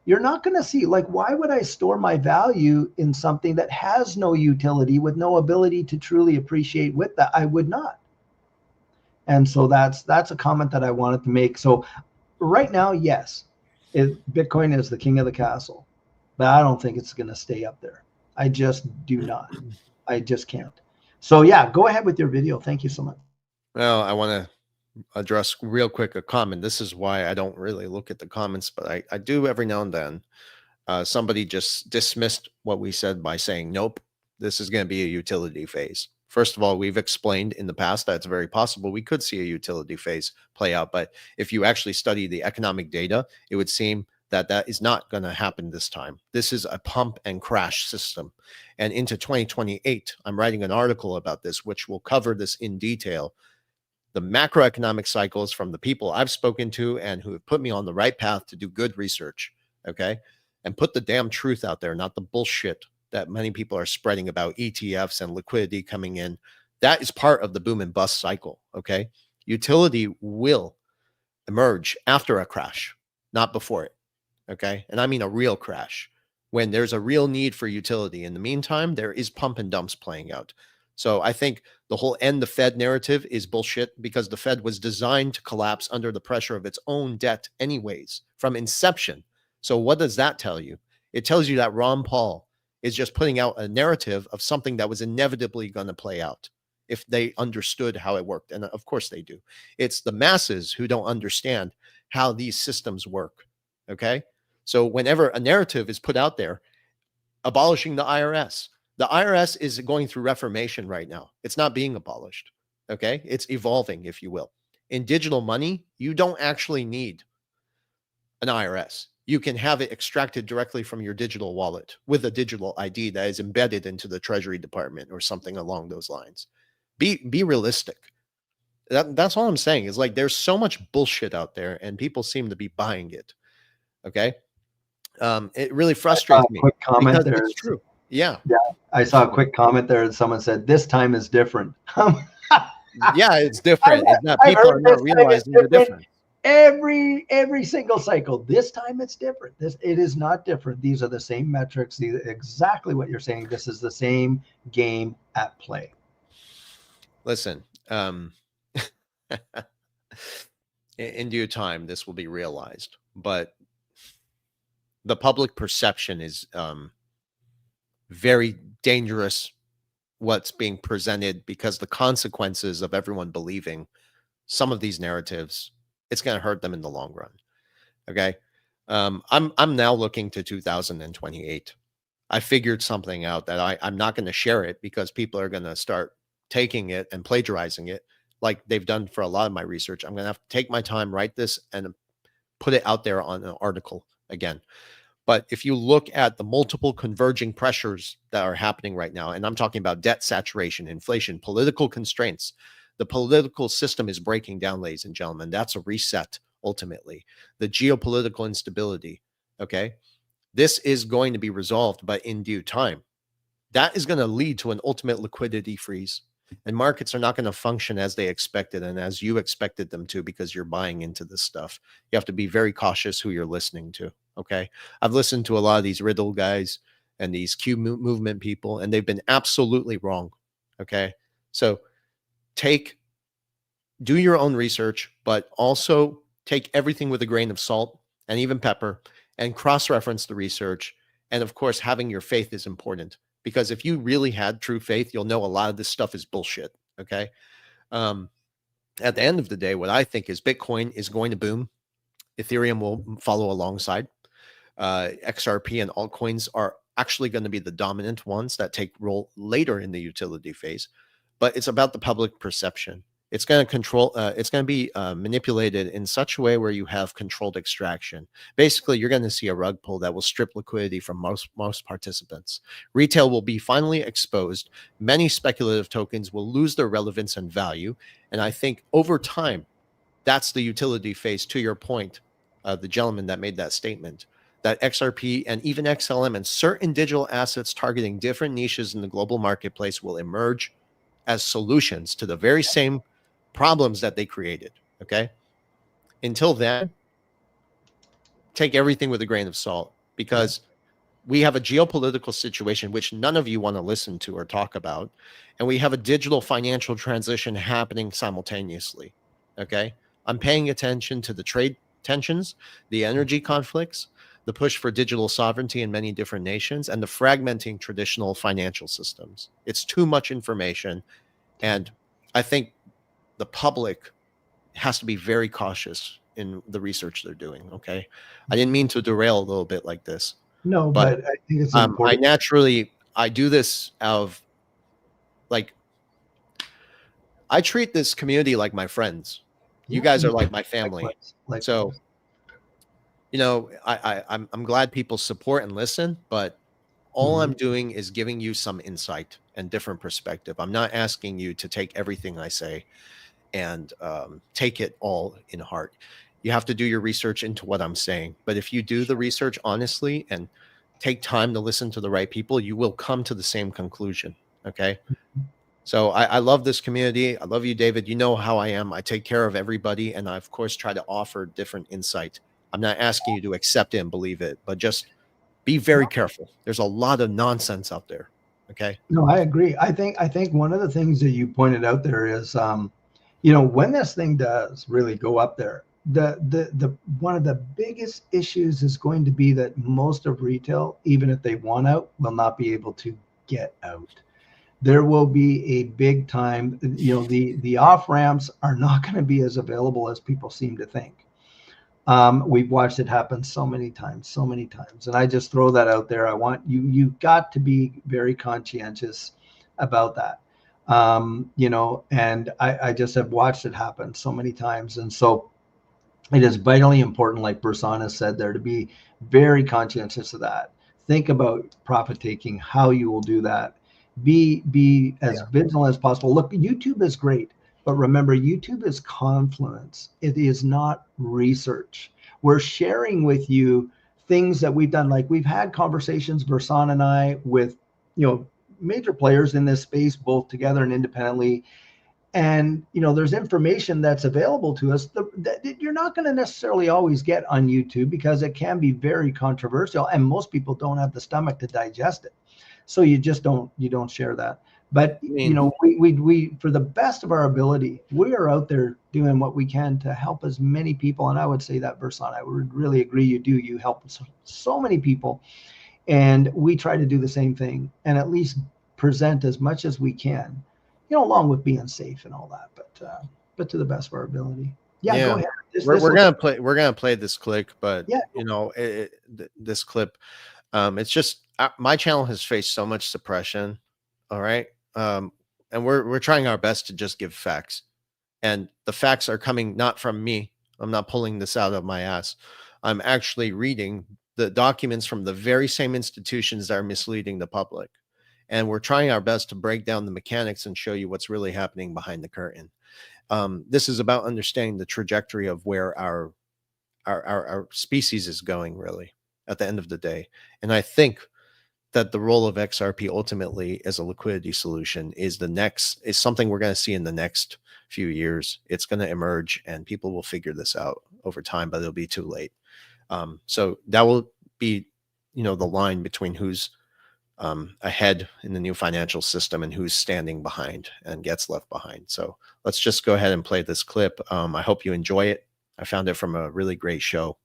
you're not going to see, like, why would I store my value in something that has no utility with no ability to truly appreciate with that? I would not. And so that's a comment that I wanted to make. So right now, yes, Bitcoin is the king of the castle, but I don't think it's going to stay up there. I just do not. I just can't. So yeah, go ahead with your video. Thank you so much. Well, I want to address real quick a comment. This is why I don't really look at the comments, but I do every now and then. Somebody just dismissed what we said by saying, nope, this is going to be a utility phase. First of all, we've explained in the past that it's very possible we could see a utility phase play out. But if you actually study the economic data, it would seem that that is not going to happen this time. This is a pump and crash system. And into 2028, I'm writing an article about this, which will cover this in detail. The macroeconomic cycles from the people I've spoken to and who have put me on the right path to do good research, okay? And put the damn truth out there, not the bullshit that many people are spreading about ETFs and liquidity coming in. That is part of the boom and bust cycle, okay? Utility will emerge after a crash, not before it, okay? And I mean a real crash, when there's a real need for utility. In the meantime, there is pump and dumps playing out. So I think the whole end the Fed narrative is bullshit, because the Fed was designed to collapse under the pressure of its own debt anyways from inception. So what does that tell you? It tells you that Ron Paul is just putting out a narrative of something that was inevitably going to play out if they understood how it worked. And of course they do. It's the masses who don't understand how these systems work. Okay. So whenever a narrative is put out there, abolishing the IRS is going through reformation right now. It's not being abolished. Okay. It's evolving, if you will. In digital money, you don't actually need an IRS. You can have it extracted directly from your digital wallet with a digital ID that is embedded into the Treasury Department or something along those lines. Be realistic. That's all I'm saying, is like, there's so much bullshit out there and people seem to be buying it. Okay. It really frustrates me because it's true. Yeah. I saw a quick comment there and someone said, this time is different. Yeah, it's different. It's not, I've people are heard not this time is realizing the different. difference. Every single cycle. This time it's different. It is not different. These are the same metrics. Exactly what you're saying. This is the same game at play. Listen, in due time, this will be realized, but the public perception is very dangerous, what's being presented, because the consequences of everyone believing some of these narratives, it's going to hurt them in the long run. Okay. I'm now looking to 2028. I figured something out that I'm not going to share it because people are going to start taking it and plagiarizing it like they've done for a lot of my research. I'm going to have to take my time, write this, and put it out there on an article again. But if you look at the multiple converging pressures that are happening right now, and I'm talking about debt saturation, inflation, political constraints, the political system is breaking down, ladies and gentlemen. That's a reset, ultimately. The geopolitical instability, okay? This is going to be resolved, but in due time. That is going to lead to an ultimate liquidity freeze. And markets are not going to function as they expected and as you expected them to, because you're buying into this stuff. You have to be very cautious who you're listening to. Okay. I've listened to a lot of these riddle guys and these Q movement people, and they've been absolutely wrong. Okay. So do your own research, but also take everything with a grain of salt and even pepper, and cross-reference the research. And of course, having your faith is important, because if you really had true faith, you'll know a lot of this stuff is bullshit. Okay. Um, at the end of the day, what I think is Bitcoin is going to boom. Ethereum will follow alongside. XRP and altcoins are actually going to be the dominant ones that take role later in the utility phase. But it's about the public perception. It's going to control. It's going to be manipulated in such a way where you have controlled extraction. Basically, you're going to see a rug pull that will strip liquidity from most participants. Retail will be finally exposed. Many speculative tokens will lose their relevance and value. And I think over time, that's the utility phase. To your point, the gentleman that made that statement, that XRP and even XLM and certain digital assets targeting different niches in the global marketplace will emerge as solutions to the very same problems that they created. Okay. Until then, take everything with a grain of salt, because we have a geopolitical situation which none of you want to listen to or talk about. And we have a digital financial transition happening simultaneously. Okay. I'm paying attention to the trade tensions, the energy conflicts, the push for digital sovereignty in many different nations, and the fragmenting traditional financial systems. It's too much information. And I think the public has to be very cautious in the research they're doing. Okay. I didn't mean to derail a little bit like this, No, but but I think it's I important. naturally, I do this out of, like, I treat this community like my friends. You Yeah, guys are like my family. likewise, So, likewise. I'm glad people support and listen, but all Mhm. I'm doing is giving you some insight and different perspective. I'm not asking you to take everything I say and take it all in heart. You have to do your research into what I'm saying. But if you do the research honestly and take time to listen to the right people, you will come to the same conclusion. Okay. So I love this community. I love you, David. You know how I am. I take care of everybody. And I, of course, try to offer different insight. I'm not asking you to accept it and believe it, but just be very careful. There's a lot of nonsense out there. Okay. No, I agree. I think one of the things that you pointed out there is, when this thing does really go up there, the one of the biggest issues is going to be that most of retail, even if they want out, will not be able to get out. There will be a big time, the off ramps are not going to be as available as people seem to think. We've watched it happen so many times, and I just throw that out there. I want you've got to be very conscientious about that. And I just have watched it happen so many times, and so it is vitally important, like Bersana said there, to be very conscientious of that. Think about profit taking, how you will do that. Be as Yeah. vigilant as possible. Look, YouTube is great, but remember, YouTube is confluence. It is not research. We're sharing with you things that we've done. Like we've had conversations, Bersana and I, with major players in this space, both together and independently, And there's information that's available to us that you're not going to necessarily always get on YouTube, because it can be very controversial, and most people don't have the stomach to digest it. So you don't share that. But I mean, we for the best of our ability, we are out there doing what we can to help as many people. And I would say that, Versan, I would really agree. You help so many people, and we try to do the same thing, and at least present as much as we can, along with being safe and all that, but to the best of our ability. Yeah, go ahead. We're gonna play this clip, but yeah, this clip, it's just my channel has faced so much suppression. All right, and we're trying our best to just give facts, and the facts are coming not from me. I'm not pulling this out of my ass. I'm actually reading the documents from the very same institutions that are misleading the public. And we're trying our best to break down the mechanics and show you what's really happening behind the curtain. This is about understanding the trajectory of where our species is going, really, at the end of the day. And I think that the role of XRP ultimately as a liquidity solution is something we're going to see in the next few years. It's going to emerge, and people will figure this out over time, but it'll be too late. So that will be, the line between who's ahead in the new financial system and who's standing behind and gets left behind. So let's just go ahead and play this clip. I hope you enjoy it. I found it from a really great show,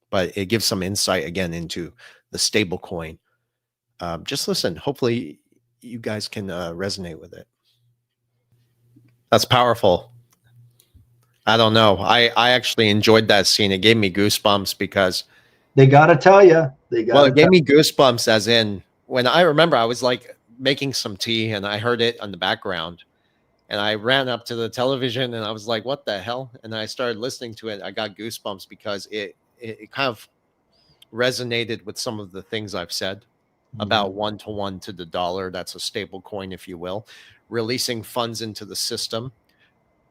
but it gives some insight again into the stable coin. Just listen. Hopefully you guys can resonate with it. That's powerful. I don't know. I actually enjoyed that scene. It gave me goosebumps because they got to tell you. It gave me goosebumps, as in, when I remember I was like making some tea and I heard it on the background, and I ran up to the television and I was like, what the hell? And I started listening to it. I got goosebumps because it kind of resonated with some of the things I've said about 1-to-1 to the dollar. That's a stable coin, if you will, releasing funds into the system.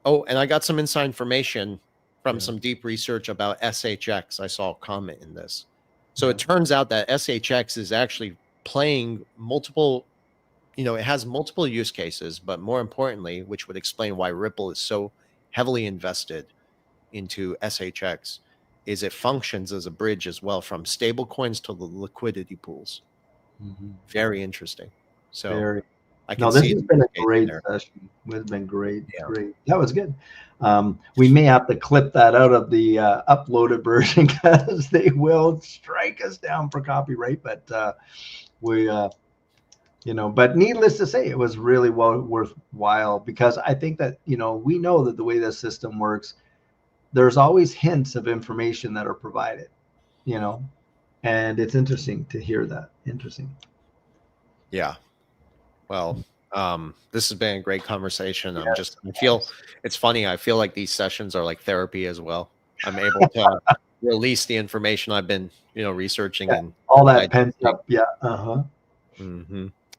Oh, and I got some inside information from some deep research about SHX. I saw a comment in this. So it turns out that SHX is actually playing multiple, it has multiple use cases, but more importantly, which would explain why Ripple is so heavily invested into SHX, is it functions as a bridge as well from stable coins to the liquidity pools. Very interesting. So I can this see has been a great session. It's been great. Great. That was good. We may have to clip that out of the uploaded version, because they will strike us down for copyright. But but needless to say, it was really worthwhile, because I think that, we know that the way this system works, there's always hints of information that are provided, and it's interesting to hear that. Interesting. Yeah. Well, this has been a great conversation. I feel it's funny. I feel like these sessions are like therapy as well. I'm able to release the information I've been, researching and all that pent up. Yeah.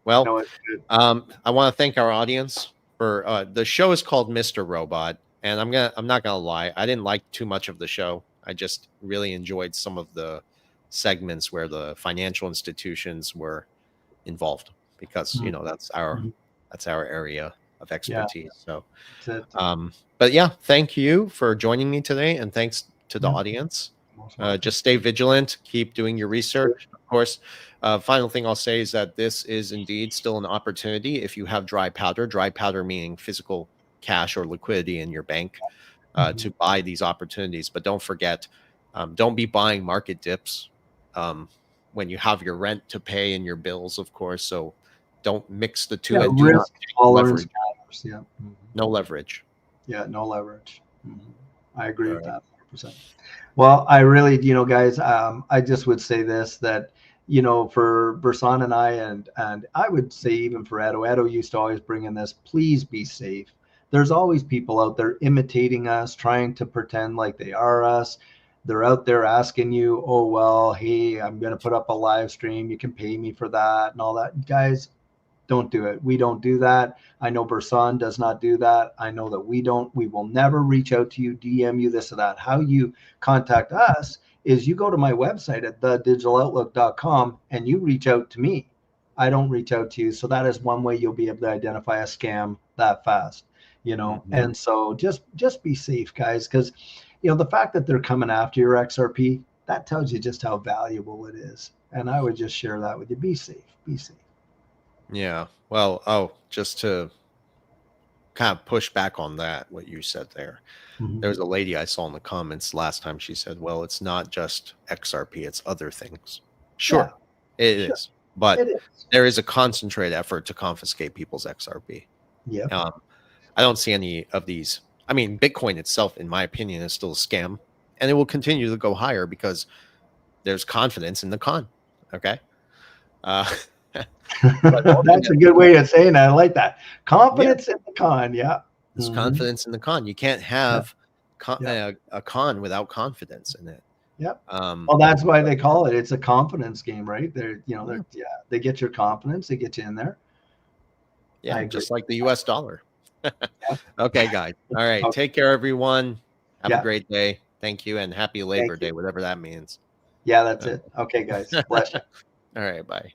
Well, I want to thank our audience for the show is called Mr. Robot, and I'm not gonna lie, I didn't like too much of the show. I just really enjoyed some of the segments where the financial institutions were involved, because that's our area of expertise. So but yeah, thank you for joining me today, and thanks to the audience. Just stay vigilant, keep doing your research. Of course, final thing I'll say is that this is indeed still an opportunity if you have dry powder meaning physical cash or liquidity in your bank, to buy these opportunities. But don't forget, don't be buying market dips when you have your rent to pay and your bills, of course. So don't mix the two, and do not leverage. No leverage. Yeah, no leverage. I agree with that 100%. Well, I really, guys, I just would say this, that, for Versan and I, and I would say even for Edo used to always bring in this, please be safe. There's always people out there imitating us, trying to pretend like they are us. They're out there asking you, oh, well, hey, I'm going to put up a live stream. You can pay me for that and all that. Guys, don't do it. We don't do that. I know Versan does not do that. I know that we don't. We will never reach out to you, DM you, this or that. How you contact us is you go to my website at thedigitaloutlook.com and you reach out to me. I don't reach out to you. So that is one way you'll be able to identify a scam that fast. you know. Mhm. And so just be safe, guys, because the fact that they're coming after your XRP, that tells you just how valuable it is. And I would just share that with you. Be safe. Be safe. Yeah. Well, oh, just to kind of push back on that, what you said there. Mhm. There was a lady I saw in the comments last time. She said, well, it's not just XRP, it's other things. Yeah, Sure, it sure. is. But It is. there is a concentrated effort to confiscate people's XRP. Yep. Um, I don't see any of these. I mean, Bitcoin itself, in my opinion, is still a scam, and it will continue to go higher because there's confidence in the con. Okay. Uh, but That's a ultimately, good way of saying that. I like that. yeah, Confidence in the con. Yeah. there's Hmm. confidence in the con. You can't Yeah. have Yeah. a con without confidence in it. Yep. Um, Well, that's why they call it. It's a confidence game, right? yeah, They get your confidence. They get you in there. I yeah, agree. just like the US dollar. Yeah. Okay, guys. All right. Okay. Take care, everyone. Have a Yeah. great day. Thank you, and happy Thank Labor you. Day, whatever that means. Yeah, that's Uh, it. Okay, guys. Bless you. All right. Bye.